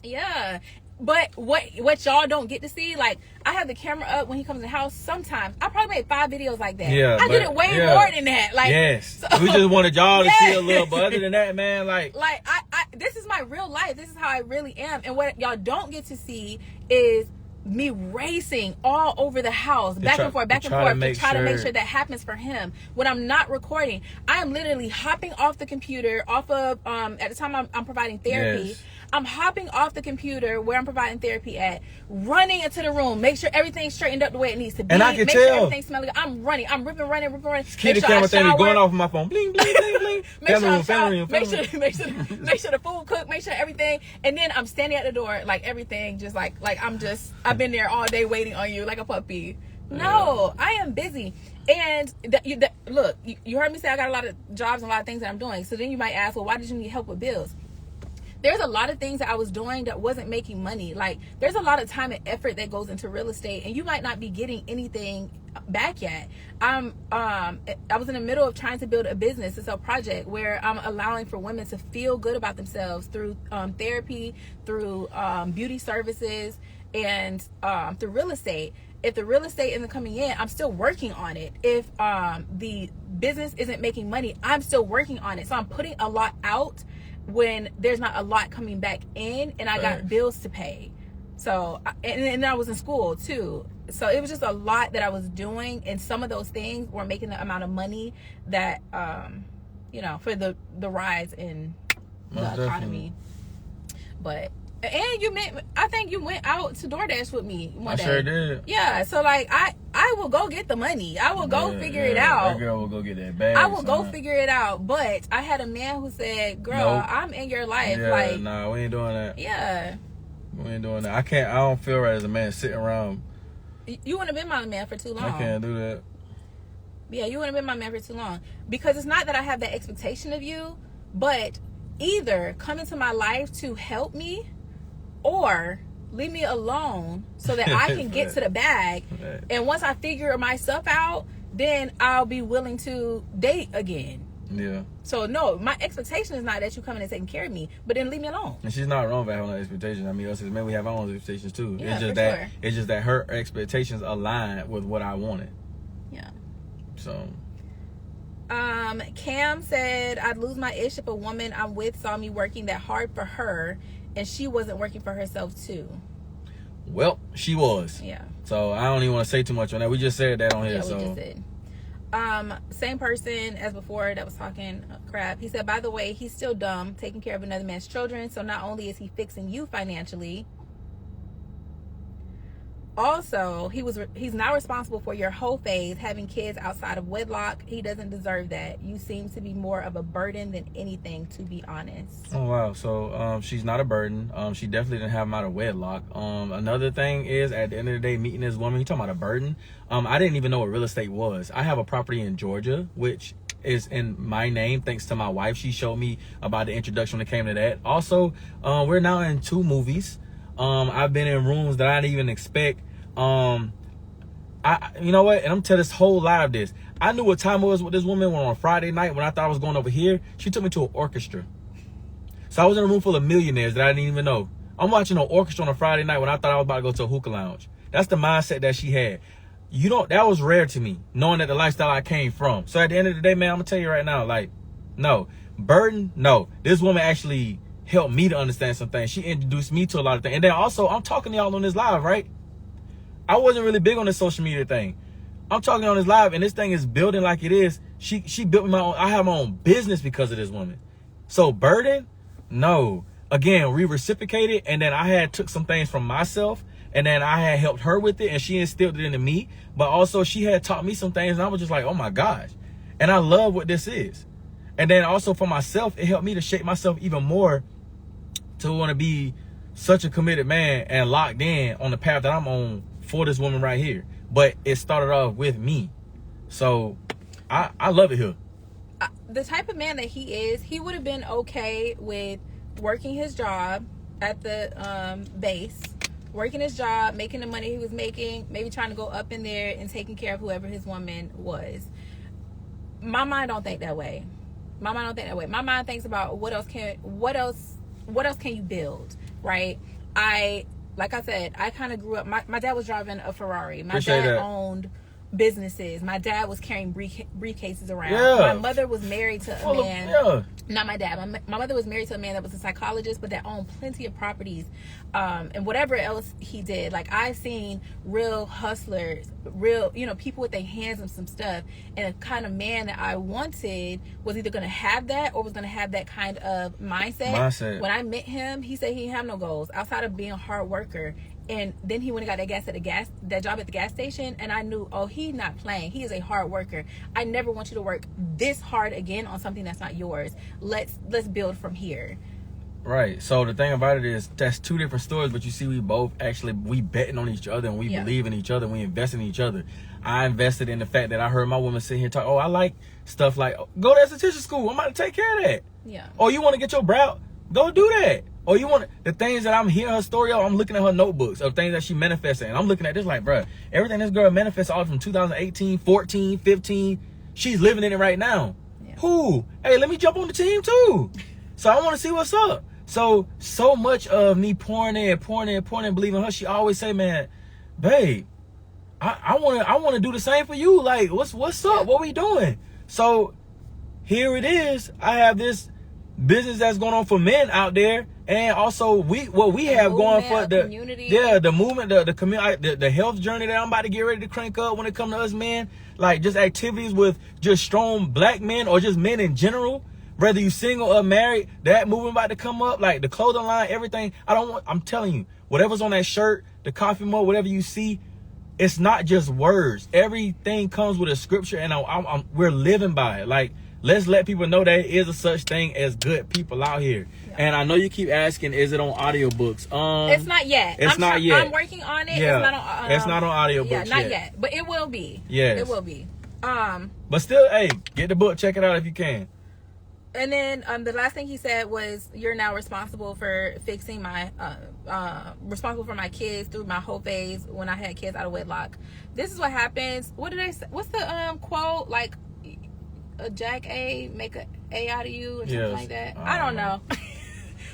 Speaker 1: Yeah. But what y'all don't get to see, like, I have the camera up when he comes in the house. Sometimes I probably made 5 videos like that.
Speaker 2: Yeah,
Speaker 1: I did it way more than that. Like,
Speaker 2: yes. So, we just wanted y'all to see a little, but other than that, man, like
Speaker 1: I this is my real life. This is how I really am. And what y'all don't get to see is me racing all over the house, back and forth, to try to make sure that happens for him. When I'm not recording, I am literally hopping off the computer, off of at the time I'm providing therapy. Yes. I'm hopping off the computer where I'm providing therapy at, running into the room, make sure everything's straightened up the way it needs to be.
Speaker 2: And I can
Speaker 1: make
Speaker 2: tell.
Speaker 1: Sure everything's smelling good. I'm running. I'm ripping, running.
Speaker 2: Keep the camera thing going off of my phone. Bling, bling, bling, bling.
Speaker 1: Make sure the food cooked. Make sure everything. And then I'm standing at the door, like everything, just like I've been there all day waiting on you like a puppy. No, I am busy. And look, you heard me say I got a lot of jobs and a lot of things that I'm doing. So then you might ask, well, why did you need help with bills? There's a lot of things that I was doing that wasn't making money. Like, there's a lot of time and effort that goes into real estate, and you might not be getting anything back yet. I was in the middle of trying to build a business. It's a project where I'm allowing for women to feel good about themselves through therapy, through beauty services, and through real estate. If the real estate isn't coming in, I'm still working on it. If the business isn't making money, I'm still working on it. So I'm putting a lot out when there's not a lot coming back in, and I got bills to pay. So, and I was in school too. So it was just a lot that I was doing, and some of those things were making the amount of money that, for the rise in the economy. But, and I think you went out to DoorDash with me one day.
Speaker 2: I sure did.
Speaker 1: Yeah, so like I will go get the money. I will go figure it out.
Speaker 2: That girl will go get that bag.
Speaker 1: I will go figure it out. But I had a man who said, girl, I'm in your life.
Speaker 2: Yeah,
Speaker 1: like,
Speaker 2: we ain't doing that.
Speaker 1: Yeah.
Speaker 2: We ain't doing that. I don't feel right as a man sitting around
Speaker 1: You wouldn't have been my man for too long.
Speaker 2: I can't do that.
Speaker 1: Yeah, you wouldn't have been my man for too long. Because it's not that I have that expectation of you, but either come into my life to help me or leave me alone so that I can get to the bag. Right. And once I figure myself out, then I'll be willing to date again.
Speaker 2: Yeah.
Speaker 1: So no, my expectation is not that you coming and taking care of me, but then leave me alone.
Speaker 2: And she's not wrong about having an expectation. I mean, us as men, we have our own expectations too.
Speaker 1: Yeah,
Speaker 2: It's just that her expectations align with what I wanted.
Speaker 1: Yeah.
Speaker 2: So.
Speaker 1: Cam said, I'd lose my ish if a woman I'm with saw me working that hard for her and she wasn't working for herself too.
Speaker 2: Well, she was.
Speaker 1: Yeah.
Speaker 2: So I don't even want to say too much on that. We just said that on here.
Speaker 1: Yeah,
Speaker 2: so.
Speaker 1: we just did. Same person as before that was talking crap. He said, by the way, he's still dumb, taking care of another man's children. So not only is he fixing you financially, also he's not responsible for your whole phase, having kids outside of wedlock. He doesn't deserve that. You seem to be more of a burden than anything, to be honest.
Speaker 2: Oh wow. So she's not a burden. She definitely didn't have him out of wedlock. Another thing is, at the end of the day, meeting this woman, you talking about a burden. I didn't even know what real estate was. I have a property in Georgia, which is in my name thanks to my wife. She showed me about the introduction when it came to that. Also, we're now in 2 movies. I've been in rooms that I didn't even expect. You know what? And I'm telling this whole live this. I knew what time it was with this woman on Friday night when I thought I was going over here. She took me to an orchestra. So I was in a room full of millionaires that I didn't even know. I'm watching an orchestra on a Friday night when I thought I was about to go to a hookah lounge. That's the mindset that she had. That was rare to me, knowing that the lifestyle I came from. So at the end of the day, man, I'm gonna tell you right now, like, no. Burden, no. This woman actually helped me to understand some things. She introduced me to a lot of things. And then also, I'm talking to y'all on this live, right? I wasn't really big on this social media thing. I'm talking on this live, and this thing is building like it is. She built me I have my own business because of this woman. So burden? No. Again, we reciprocated, and then I had took some things from myself, and then I had helped her with it, and she instilled it into me. But also, she had taught me some things, and I was just like, oh my gosh. And I love what this is. And then also for myself, it helped me to shape myself even more to want to be such a committed man and locked in on the path that I'm on for this woman right here. But it started off with me. So I love it here.
Speaker 1: The type of man that he is, he would have been okay with working his job at the base, working his job, making the money he was making, maybe trying to go up in there and taking care of whoever his woman was. My mind don't think that way. My mind thinks about what else can you build, right? Like I said, I kind of grew up, my dad was driving a Ferrari. My dad owned businesses. My dad was carrying briefcases around.
Speaker 2: Yeah.
Speaker 1: My mother was married to a man. Not my dad. My mother was married to a man that was a psychologist, but that owned plenty of properties, and whatever else he did. Like, I've seen real hustlers, real, people with their hands on some stuff. And the kind of man that I wanted was either going to have that or was going to have that kind of mindset. When I met him, he said he didn't have no goals outside of being a hard worker. And then he went and got that job at the gas station, and I knew, oh, he's not playing. He is a hard worker. I never want you to work this hard again on something that's not yours. Let's build from here.
Speaker 2: Right. So the thing about it is, that's 2 different stories, but you see, we betting on each other, and we believe in each other, and we invest in each other. I invested in the fact that I heard my woman sit here talk, oh, I like stuff like, go to esthetician school. I'm about to take care of that.
Speaker 1: Yeah.
Speaker 2: Oh, you want to get your brow? Go do that. Oh, you want the things that I'm hearing her story of, I'm looking at her notebooks of things that she manifested. And I'm looking at this like, bruh, everything this girl manifests all from 2018, 14, 15, she's living in it right now. Yeah. Who? Hey, let me jump on the team too. So I want to see what's up. So much of me pouring in, believing her. She always say, man, babe, I want to do the same for you. Like, what's up? What we doing? So here it is. I have this business that's going on for men out there, and also we have going for the community. Yeah, the movement, the community, the health journey that I'm about to get ready to crank up when it comes to us men. Like, just activities with just strong black men or just men in general, whether you single or married. That movement about to come up, like the clothing line, everything. I'm telling you, whatever's on that shirt, the coffee mug, whatever you see, it's not just words. Everything comes with a scripture, and we're living by it. Like, let's let people know there is a such thing as good people out here. Yeah. And I know you keep asking, is it on audiobooks?
Speaker 1: It's not yet.
Speaker 2: It's not yet.
Speaker 1: I'm working on it.
Speaker 2: Yeah.
Speaker 1: It's not on
Speaker 2: audiobooks.
Speaker 1: Yeah, not yet. But it will be.
Speaker 2: Yes.
Speaker 1: It will be.
Speaker 2: But still, hey, get the book, check it out if you can.
Speaker 1: And then the last thing he said was, you're now responsible for fixing my responsible for my kids through my whole phase when I had kids out of wedlock. This is what happens. What did they say? What's the quote? Like, a Jack A make a A out of you or something like that. I don't know.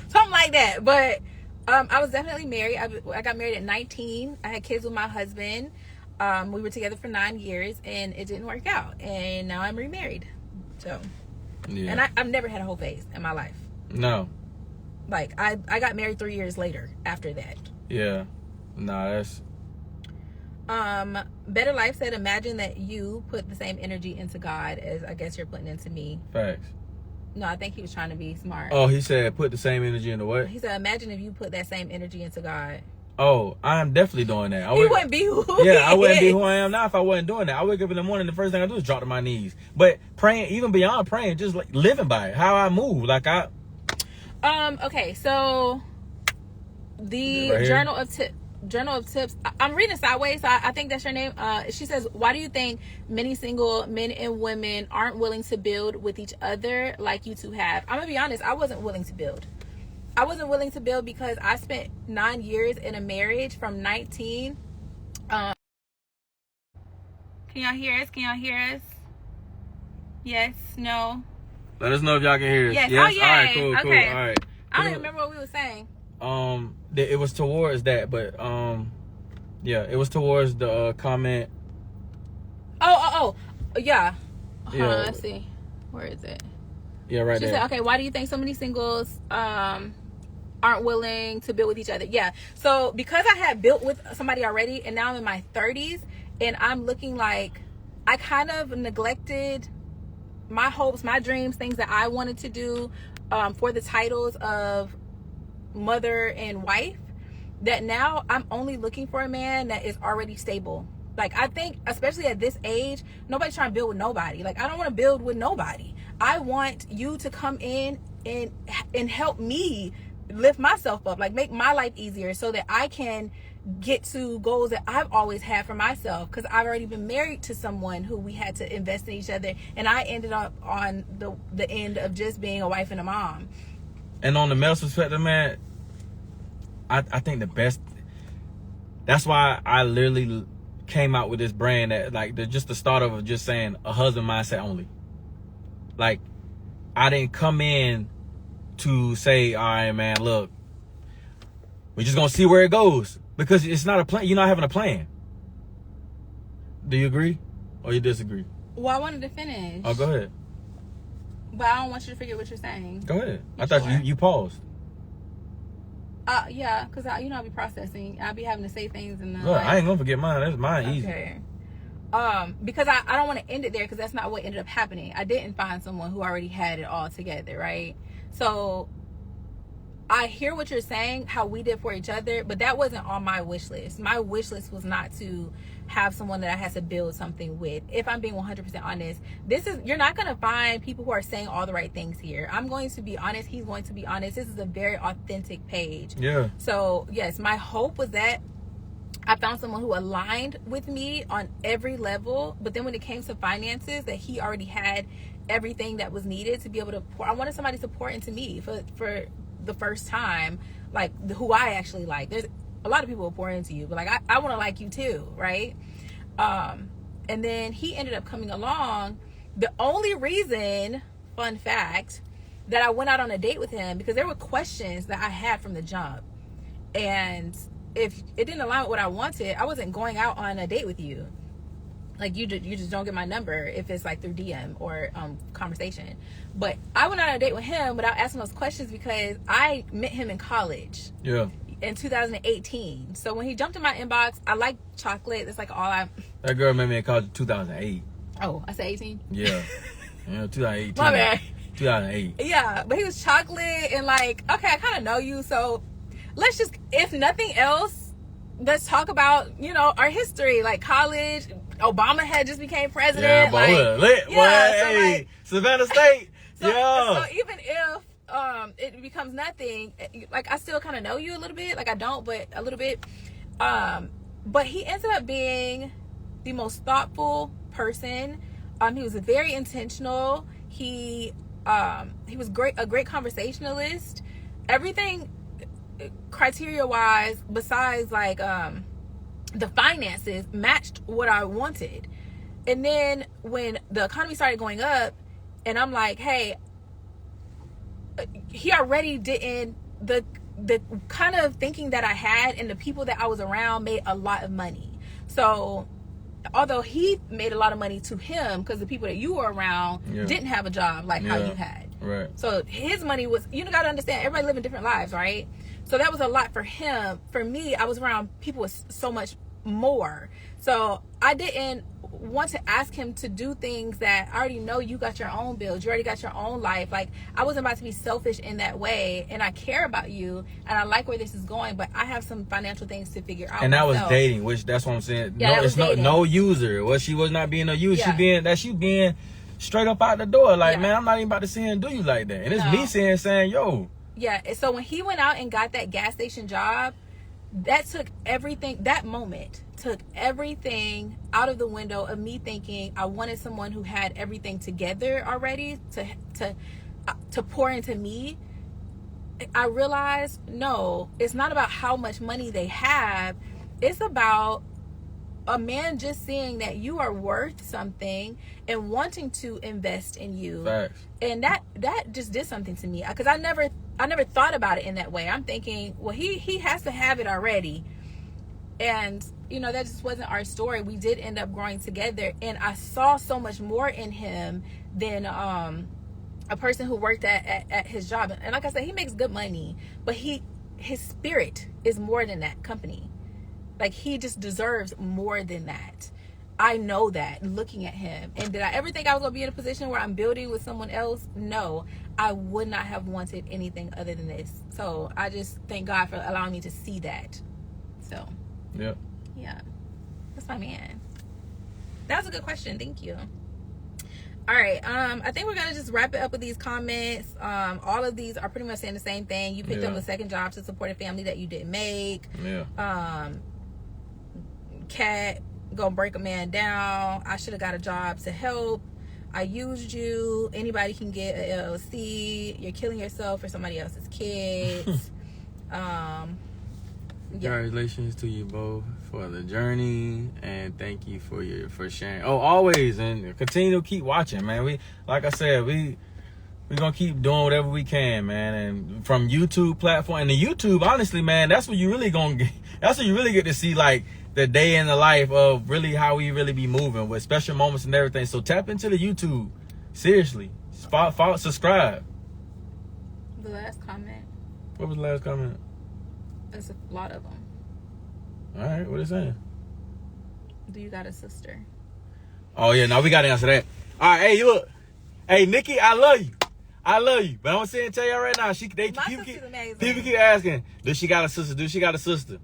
Speaker 1: Something like that. But I was definitely married. I got married at 19. I had kids with my husband. We were together for 9 years and it didn't work out. And now I'm remarried. So, yeah. And I've never had a whole phase in my life.
Speaker 2: No.
Speaker 1: Like, I got married 3 years later after that.
Speaker 2: Yeah. Nah, that's...
Speaker 1: Better Life said, imagine that you put the same energy into God as I guess you're putting into me.
Speaker 2: Facts.
Speaker 1: No, I think he was trying to be smart.
Speaker 2: Oh, he said put the same energy into what?
Speaker 1: He said, imagine if you put that same energy into God.
Speaker 2: Oh, I'm definitely doing that.
Speaker 1: He wouldn't be who
Speaker 2: I wouldn't be who I am now if I wasn't doing that. I wake up in the morning, the first thing I do is drop to my knees. But praying, even beyond praying, just like living by it, how I move. Like
Speaker 1: okay, so the
Speaker 2: right
Speaker 1: Journal of Tips. I'm reading sideways, so I think that's your name. She says, why do you think many single men and women aren't willing to build with each other like you two have? I'm gonna be honest, I wasn't willing to build. I wasn't willing to build because I spent 9 years in a marriage from 19. Can y'all hear us? Yes, no.
Speaker 2: Let us know if y'all can hear us.
Speaker 1: Yes.
Speaker 2: Yes?
Speaker 1: Oh, yeah.
Speaker 2: All right, cool. All right.
Speaker 1: I don't even remember what we were saying.
Speaker 2: It was towards that, but yeah, it was towards the comment.
Speaker 1: Yeah. Let's see. Where is it?
Speaker 2: Yeah, right there.
Speaker 1: She said, okay, why do you think so many singles aren't willing to build with each other? Yeah. So because I had built with somebody already and now I'm in my 30s and I'm looking like I kind of neglected my hopes, my dreams, things that I wanted to do for the titles of mother and wife, that now I'm only looking for a man that is already stable. Like, I think especially at this age, nobody's trying to build with nobody. Like, I don't want to build with nobody. I want you to come in and help me lift myself up, like make my life easier so that I can get to goals that I've always had for myself, because I've already been married to someone who we had to invest in each other, and I ended up on the end of just being a wife and a mom.
Speaker 2: And on the male perspective, man, I think the best, that's why I literally came out with this brand that, like, just the start of just saying a husband mindset only. Like, I didn't come in to say, all right, man, look, we're just gonna see where it goes, because it's not a plan. You're not having a plan. Do you agree or you disagree?
Speaker 1: Well, I wanted to finish.
Speaker 2: Oh, go ahead.
Speaker 1: But I don't want you to forget what you're saying.
Speaker 2: Go ahead. I thought you paused.
Speaker 1: Yeah, because I'll be processing. I'll be having to say things in the.
Speaker 2: Look, I ain't gonna forget mine. That's mine easy.
Speaker 1: Okay. Because I don't want to end it there, because that's not what ended up happening. I didn't find someone who already had it all together, right? So I hear what you're saying, how we did for each other, but that wasn't on my wish list. My wish list was not to have someone that I had to build something with. If I'm being 100% honest, you're not going to find people who are saying all the right things here. I'm going to be honest. He's going to be honest. This is a very authentic page.
Speaker 2: Yeah.
Speaker 1: So yes, my hope was that I found someone who aligned with me on every level, but then when it came to finances, that he already had everything that was needed to be able to pour. I wanted somebody to pour into me for the first time, like who I actually like. There's a lot of people will pour into you, but like I want to like you too, right? And then he ended up coming along. The only reason, fun fact, that I went out on a date with him, because there were questions that I had from the jump, and if it didn't align with what I wanted, I wasn't going out on a date with you. Like, you just don't get my number if it's like through DM or conversation. But I went on a date with him without asking those questions, because I met him in college.
Speaker 2: Yeah. In
Speaker 1: 2018. So when he jumped in my inbox, I like chocolate. That's like all I.
Speaker 2: That girl met me in college in 2008.
Speaker 1: Oh, I said 18?
Speaker 2: Yeah. 2018.
Speaker 1: My bad.
Speaker 2: 2008.
Speaker 1: Yeah, but he was chocolate, and like, okay, I kind of know you, so let's just, if nothing else, let's talk about, our history, like college. Obama had just became president.
Speaker 2: Yeah, but
Speaker 1: so
Speaker 2: Savannah State.
Speaker 1: So
Speaker 2: Yeah.
Speaker 1: so even if it becomes nothing, like I still kind of know you a little bit. Like I don't, but a little bit. But he ended up being the most thoughtful person. He was very intentional. He was a great conversationalist. Everything criteria wise, besides like the finances, matched what I wanted. And then when the economy started going up, and I'm like, hey, he already didn't, the kind of thinking that I had and the people that I was around made a lot of money. So although he made a lot of money to him, because the people that you were around didn't have a job like how you had.
Speaker 2: Right.
Speaker 1: So his money was, you got to understand, everybody living different lives, right? So that was a lot for him. For me, I was around people with so much more. So I didn't want to ask him to do things that I already know. You got your own bills, you already got your own life. Like, I wasn't about to be selfish in that way, and I care about you and I like where this is going, but I have some financial things to figure out.
Speaker 2: And that was dating, which that's what I'm saying.
Speaker 1: Yeah,
Speaker 2: no, it's no user. Well, she was not being a user. She being straight up out the door. Like, man, I'm not even about to sit here and do you like that. And it's me saying, yo.
Speaker 1: Yeah. So when he went out and got that gas station job, that took everything, that moment took everything out of the window of me thinking I wanted someone who had everything together already to pour into me. I realized, no, it's not about how much money they have. It's about a man just seeing that you are worth something and wanting to invest in you.
Speaker 2: Facts.
Speaker 1: And that just did something to me, because I never thought about it in that way. I'm thinking, well, he has to have it already. And that just wasn't our story. We did end up growing together, and I saw so much more in him than a person who worked at his job. And like I said, he makes good money, but his spirit is more than that company. Like, he just deserves more than that. I know that looking at him. And did I ever think I was going to be in a position where I'm building with someone else? No, I would not have wanted anything other than this. So I just thank God for allowing me to see that. So yeah, that's my man. That was a good question. Thank you. All right, I think we're gonna just wrap it up with these comments. All of these are pretty much saying the same thing. You picked up a second job to support a family that you didn't make. Cat gonna break a man down. I should have got a job to help. I used you. Anybody can get a LLC. You're killing yourself for somebody else's kids.
Speaker 2: Congratulations to you both for the journey, and thank you for sharing. Oh, always, and continue to keep watching, man. We, like I said, we're gonna keep doing whatever we can, man. And from YouTube platform, and the YouTube, honestly, man, that's what you really get to see, like, the day in the life of really how we really be moving with special moments and everything. So tap into the YouTube. Seriously. Follow, subscribe.
Speaker 1: The last comment.
Speaker 2: What was the last comment?
Speaker 1: There's a lot of them.
Speaker 2: All right, what is it?
Speaker 1: Do you got a sister?
Speaker 2: Oh, yeah, no, we got to answer that. All right, hey, look. Hey, Nikki, I love you. But I'm going to tell y'all right now, people keep asking, does she got a sister? Do she got a sister?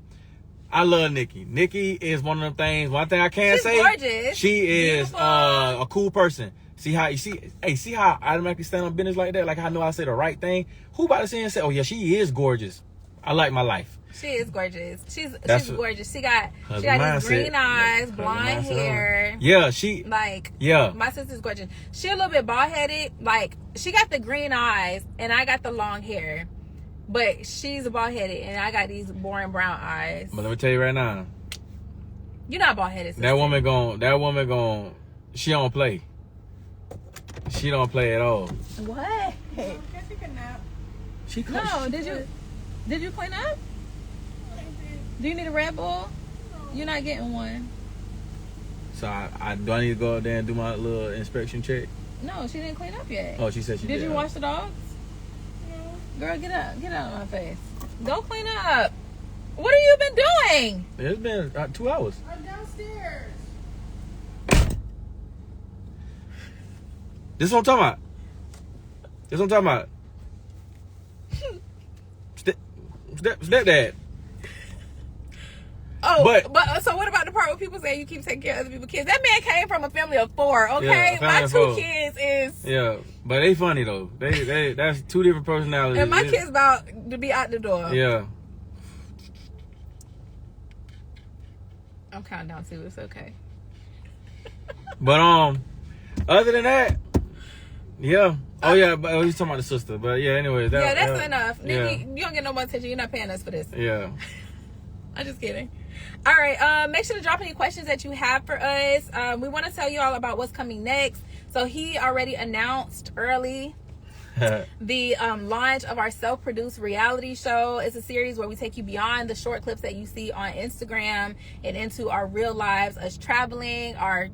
Speaker 2: I love Nikki. Nikki is one of them things. One thing I can say,
Speaker 1: gorgeous.
Speaker 2: She is a cool person. See how I automatically stand on business like that? Like, I know I say the right thing. Who about to say and say, oh yeah, she is gorgeous. I like my life.
Speaker 1: She is gorgeous. She's gorgeous. She got these green eyes, blonde hair.
Speaker 2: Yeah,
Speaker 1: my sister's gorgeous. She a little bit bald headed. Like, she got the green eyes and I got the long hair. But she's bald headed and I got these boring brown eyes.
Speaker 2: But let me tell you right now,
Speaker 1: you're not bald headed.
Speaker 2: That woman gon' she don't play. She don't play at all.
Speaker 1: What? Did you clean up? Do you need a Red Bull? You're not getting one.
Speaker 2: So do I need to go out there and do my little inspection check?
Speaker 1: No, she didn't clean up yet.
Speaker 2: Oh, she said she did.
Speaker 1: Did you wash the dogs? Girl, get out of my face. Go clean up. What have you been doing?
Speaker 2: It's been 2 hours.
Speaker 3: I'm downstairs.
Speaker 2: This is what I'm talking about. Stepdad.
Speaker 1: but so what about the part where people say you keep taking care of other people's kids? That man came from a family of 4, okay? My 2 kids is...
Speaker 2: Yeah, but they funny, though. They that's 2 different personalities.
Speaker 1: And my kid's about to be out the door.
Speaker 2: Yeah.
Speaker 1: I'm counting down too. It's okay.
Speaker 2: But, other than that, yeah. Oh, yeah, but he's talking about the sister. But, yeah, anyways.
Speaker 1: That's enough.
Speaker 2: Yeah.
Speaker 1: You don't get no more attention. You're not paying us for this.
Speaker 2: Yeah.
Speaker 1: I'm just kidding. All right. Make sure to drop any questions that you have for us. We want to tell you all about what's coming next. So he already announced early the launch of our self-produced reality show. It's a series where we take you beyond the short clips that you see on Instagram and into our real lives, us traveling, our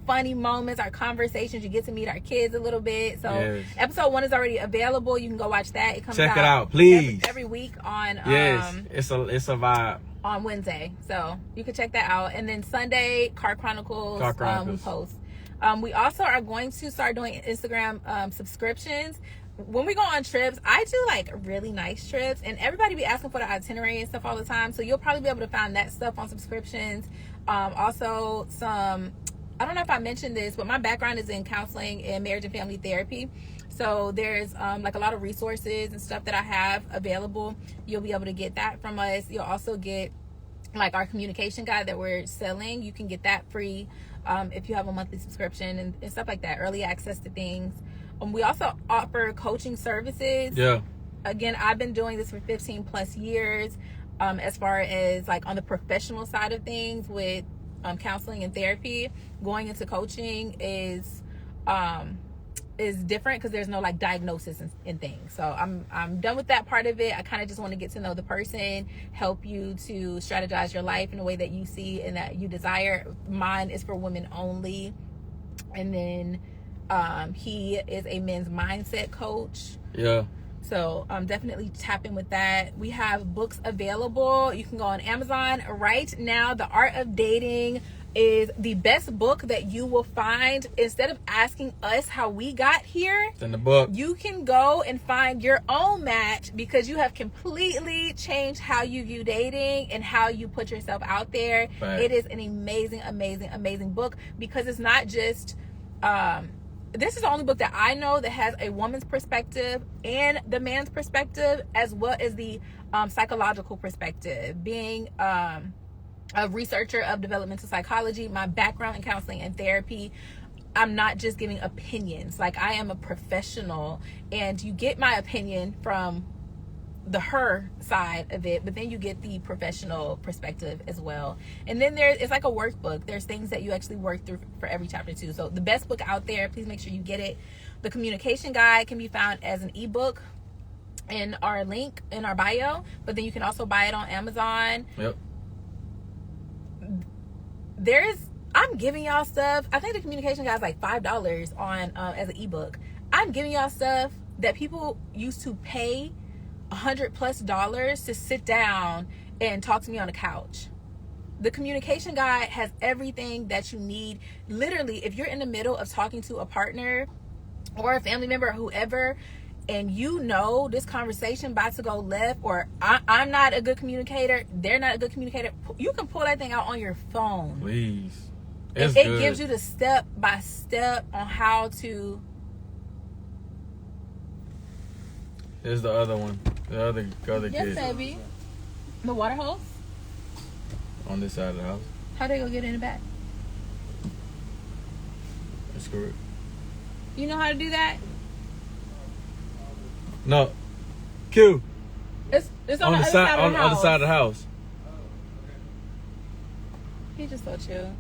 Speaker 1: funny moments, our conversations. You get to meet our kids a little bit. So yes. Episode 1 is already available. You can go watch that. It comes
Speaker 2: Check it out, please.
Speaker 1: Every week on
Speaker 2: it's a vibe.
Speaker 1: On Wednesday. So you can check that out. And then Sunday, Chronicles. We post. We also are going to start doing Instagram subscriptions. When we go on trips, I do like really nice trips, and everybody be asking for the itinerary and stuff all the time. So you'll probably be able to find that stuff on subscriptions. Also some, I don't know if I mentioned this, but my background is in counseling and marriage and family therapy. So there's like a lot of resources and stuff that I have available. You'll be able to get that from us. You'll also get like our communication guide that we're selling. You can get that free if you have a monthly subscription and stuff like that. Early access to things. We also offer coaching services. Yeah. Again, I've been doing this for 15 plus years. As far as like on the professional side of things with counseling and therapy, going into coaching is different because there's no like diagnosis and things. So I'm done with that part of it. I kind of just want to get to know the person, help you to strategize your life in a way that you see and that you desire. Mine is for women only. And then he is a men's mindset coach. Yeah. So definitely tap in with that. We have books available. You can go on Amazon right now. The Art of Dating is the best book that you will find. Instead of asking us how we got here,
Speaker 2: it's in the book.
Speaker 1: You can go and find your own match because you have completely changed how you view dating and how you put yourself out there. Right. It is an amazing, amazing, amazing book because it's not just this is the only book that I know that has a woman's perspective and the man's perspective, as well as the psychological perspective. Being a researcher of developmental psychology, my background in counseling and therapy, I'm not just giving opinions. Like, I am a professional, and you get my opinion from the her side of it, but then you get the professional perspective as well. And then it's like a workbook. There's things that you actually work through for every chapter too. So the best book out there, please make sure you get it. The communication guide can be found as an ebook in our link in our bio, but then you can also buy it on Amazon. Yep. I'm giving y'all stuff. I think the communication guide is like $5 on as an ebook. I'm giving y'all stuff that people used to pay $100+ to sit down and talk to me on the couch. The communication guide has everything that you need. Literally, if you're in the middle of talking to a partner or a family member or whoever, and you know this conversation about to go left, or I'm not a good communicator, they're not a good communicator, you can pull that thing out on your phone.
Speaker 2: Please.
Speaker 1: It gives you the step by step on how to.
Speaker 2: Here's the other one. The other kid.
Speaker 1: Yes, baby. The water hose?
Speaker 2: On this side of the house.
Speaker 1: How they gonna get in the back?
Speaker 2: That's correct.
Speaker 1: You know how to do that?
Speaker 2: No. Q.
Speaker 1: It's on the other side of the house.
Speaker 2: On the side of the house.
Speaker 1: He just so chill.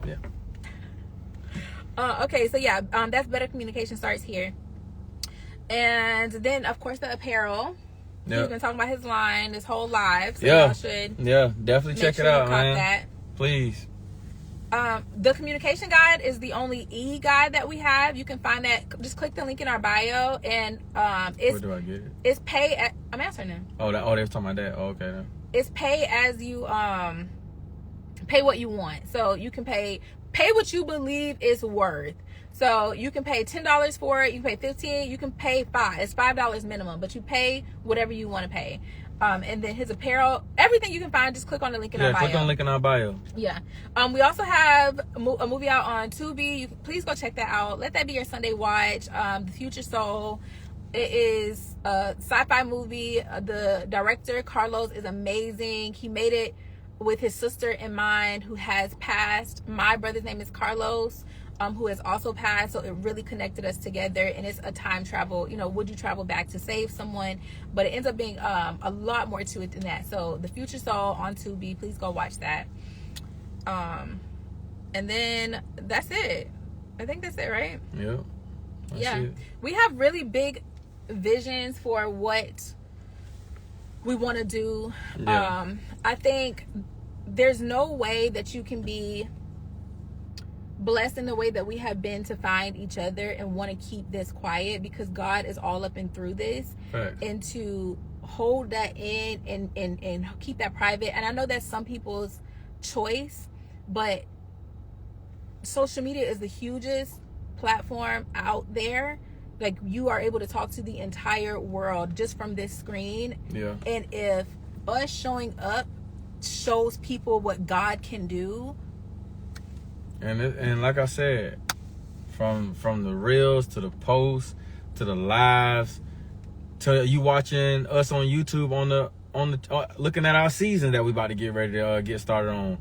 Speaker 2: Yeah.
Speaker 1: Okay, so yeah, that's Better Communication starts here. And then, of course, the apparel. Yep. He's been talking about his line this whole live. So y'all should
Speaker 2: definitely check it out, man. That. Please.
Speaker 1: The communication guide is the only e-guide that we have. You can find that. Just click the link in our bio, and it's.
Speaker 2: Where do I get it?
Speaker 1: It's pay. I'm answering them.
Speaker 2: Oh, they were talking about that. Oh, okay. Then.
Speaker 1: It's pay as you pay what you want. So you can pay what you believe is worth. So you can pay $10 for it. You can pay $15. You can pay $5. It's $5 minimum, but you pay whatever you want to pay. And then his apparel, everything you can find, just click on the link in our bio.
Speaker 2: Click on the link in our bio.
Speaker 1: Yeah. We also have a movie out on Tubi. Please go check that out. Let that be your Sunday watch. The Future Soul. It is a sci-fi movie. The director, Carlos, is amazing. He made it with his sister in mind, who has passed. My brother's name is Carlos, who has also passed. So it really connected us together. And it's a time travel. Would you travel back to save someone? But it ends up being a lot more to it than that. So The Future Soul on Tubi. Please go watch that. And then that's it. I think that's it, right?
Speaker 2: Yep.
Speaker 1: Yeah. We have really big visions for what we want to do.
Speaker 2: Yeah.
Speaker 1: I think there's no way that you can be blessed in the way that we have been to find each other and want to keep this quiet, because God is all up and through this.
Speaker 2: Right.
Speaker 1: And to hold that in and keep that private. And I know that's some people's choice, but social media is the hugest platform out there. Like, you are able to talk to the entire world just from this screen.
Speaker 2: Yeah.
Speaker 1: And if us showing up shows people what God can do.
Speaker 2: And like I said, from the reels to the posts to the lives to you watching us on YouTube on the looking at our season that we about to get ready to get started on.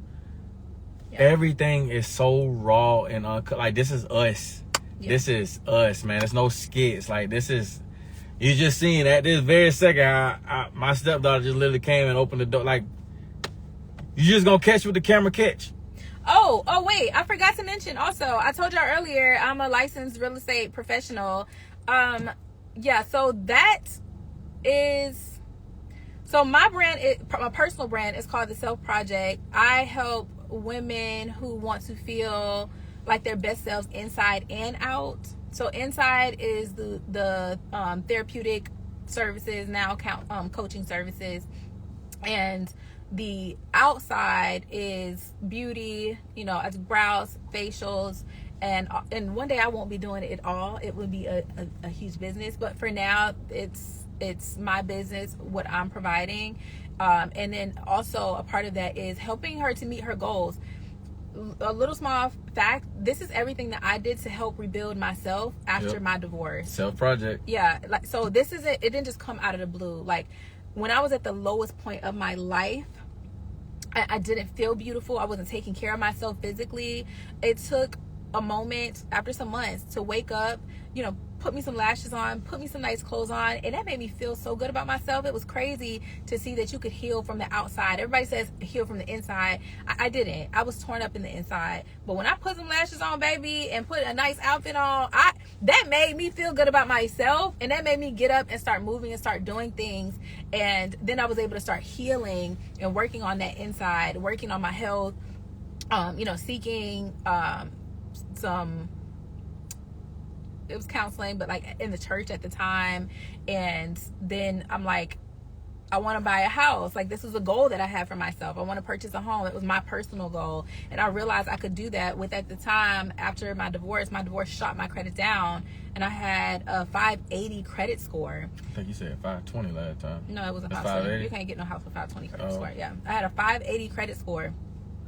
Speaker 2: Yeah. Everything is so raw and uncut. Like, this is us. Yeah. This is us, man. There's no skits. Like, this is, you just seeing at this very second, my stepdaughter just literally came and opened the door. Like, you just gonna catch what the camera catch.
Speaker 1: Oh, wait. I forgot to mention also, I told y'all earlier, I'm a licensed real estate professional. Yeah, so that is, so my personal brand is called The Self Project. I help women who want to feel like their best selves inside and out. So inside is the therapeutic services, now coaching services, and the outside is beauty. It's brows, facials, and one day I won't be doing it at all. It would be a huge business, but for now it's my business, what I'm providing. And then also a part of that is helping her to meet her goals. A little small fact, this is everything that I did to help rebuild myself after my divorce.
Speaker 2: Self project.
Speaker 1: Yeah, like, so it didn't just come out of the blue. Like, when I was at the lowest point of my life, I didn't feel beautiful. I wasn't taking care of myself physically. It took a moment after some months to wake up, put me some lashes on, put me some nice clothes on, and that made me feel so good about myself. It was crazy to see that you could heal from the outside. Everybody says heal from the inside. I didn't. I was torn up in the inside. But when I put some lashes on, baby, and put a nice outfit on, that made me feel good about myself, and that made me get up and start moving and start doing things. And then I was able to start healing and working on that inside, working on my health, seeking some, it was counseling, but like in the church at the time. And then I'm like, I want to buy a house. Like, this was a goal that I had for myself. I want to purchase a home. It was my personal goal. And I realized I could do that with, at the time, after my divorce shot my credit down, and I had a 580 credit score.
Speaker 2: I think you said 520 last time.
Speaker 1: No, it was a 520. You can't get no house with 520 credit score. Yeah. I had a 580 credit score.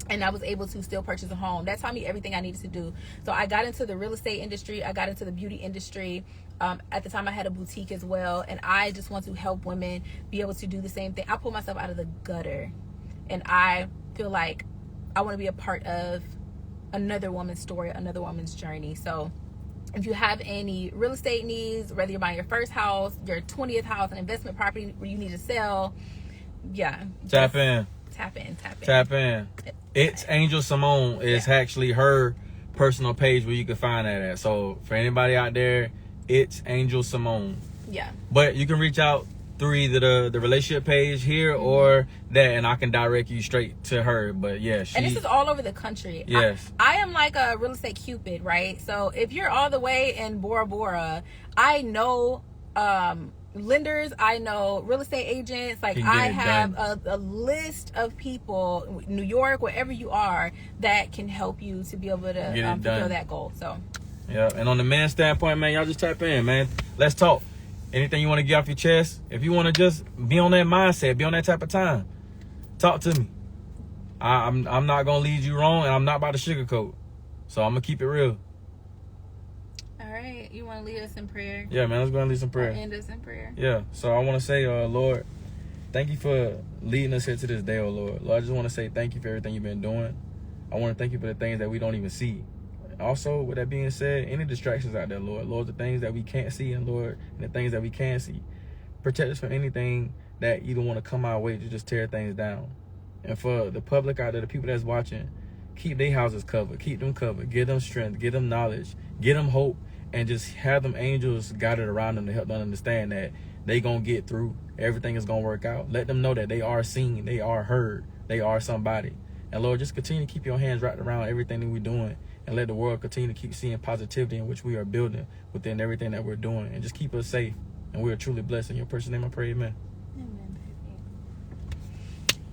Speaker 1: And I was able to still purchase a home. That taught me everything I needed to do. So I got into the real estate industry. I got into the beauty industry. At the time, I had a boutique as well. And I just want to help women be able to do the same thing. I pulled myself out of the gutter. And I feel like I want to be a part of another woman's story, another woman's journey. So if you have any real estate needs, whether you're buying your first house, your 20th house, an investment property where you need to sell, yeah.
Speaker 2: Tap in. It's Angel Simone is actually her personal page where you can find that at. So for anybody out there, it's Angel Simone.
Speaker 1: Yeah.
Speaker 2: But you can reach out through either the relationship page here or that, and I can direct you straight to her. But yeah,
Speaker 1: and this is all over the country.
Speaker 2: Yes.
Speaker 1: I am like a real estate Cupid, right? So if you're all the way in Bora Bora, I know lenders, I know real estate agents. Like, I have a list of people, New York, wherever you are, that can help you to be able to fulfill that goal. So
Speaker 2: yeah. And on the man standpoint, man, y'all just tap in, man. Let's talk. anything you want to get off your chest, if you want to just be on that mindset, be on that type of time, talk to me. I'm not going to lead you wrong, and I'm not about to sugarcoat. So I'm going to keep it real.
Speaker 1: All right. You want to lead us in prayer?
Speaker 2: Yeah, man. Let's go and lead some prayer.
Speaker 1: Or end us in prayer.
Speaker 2: Yeah. So I want to say, Lord, thank you for leading us here to this day, oh Lord. Lord, I just want to say thank you for everything you've been doing. I want to thank you for the things that we don't even see. Also, with that being said, any distractions out there, Lord, the things that we can't see, and Lord, and the things that we can see, protect us from anything that you don't want to come our way to just tear things down. And for the public out there, the people that's watching, keep their houses covered, keep them covered, give them strength, give them knowledge, give them hope, and just have them angels guided around them to help them understand that they gonna get through. Everything is gonna work out. Let them know that they are seen, they are heard, they are somebody. And Lord, just continue to keep your hands wrapped around everything that we're doing. And let the world continue to keep seeing positivity in which we are building within everything that we're doing. And just keep us safe. And we are truly blessed. In your person's name I pray, amen.
Speaker 1: Amen,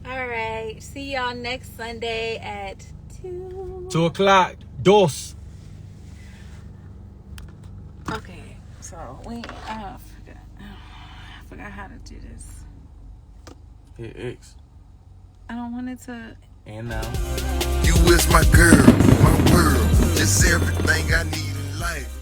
Speaker 1: baby. All right. See y'all next Sunday at 2.
Speaker 2: 2 o'clock. Dos.
Speaker 1: Okay. So, I forgot how to do this.
Speaker 2: Hit X.
Speaker 1: I don't want it to...
Speaker 2: And now.
Speaker 3: You is my girl, my world, just everything I need in life.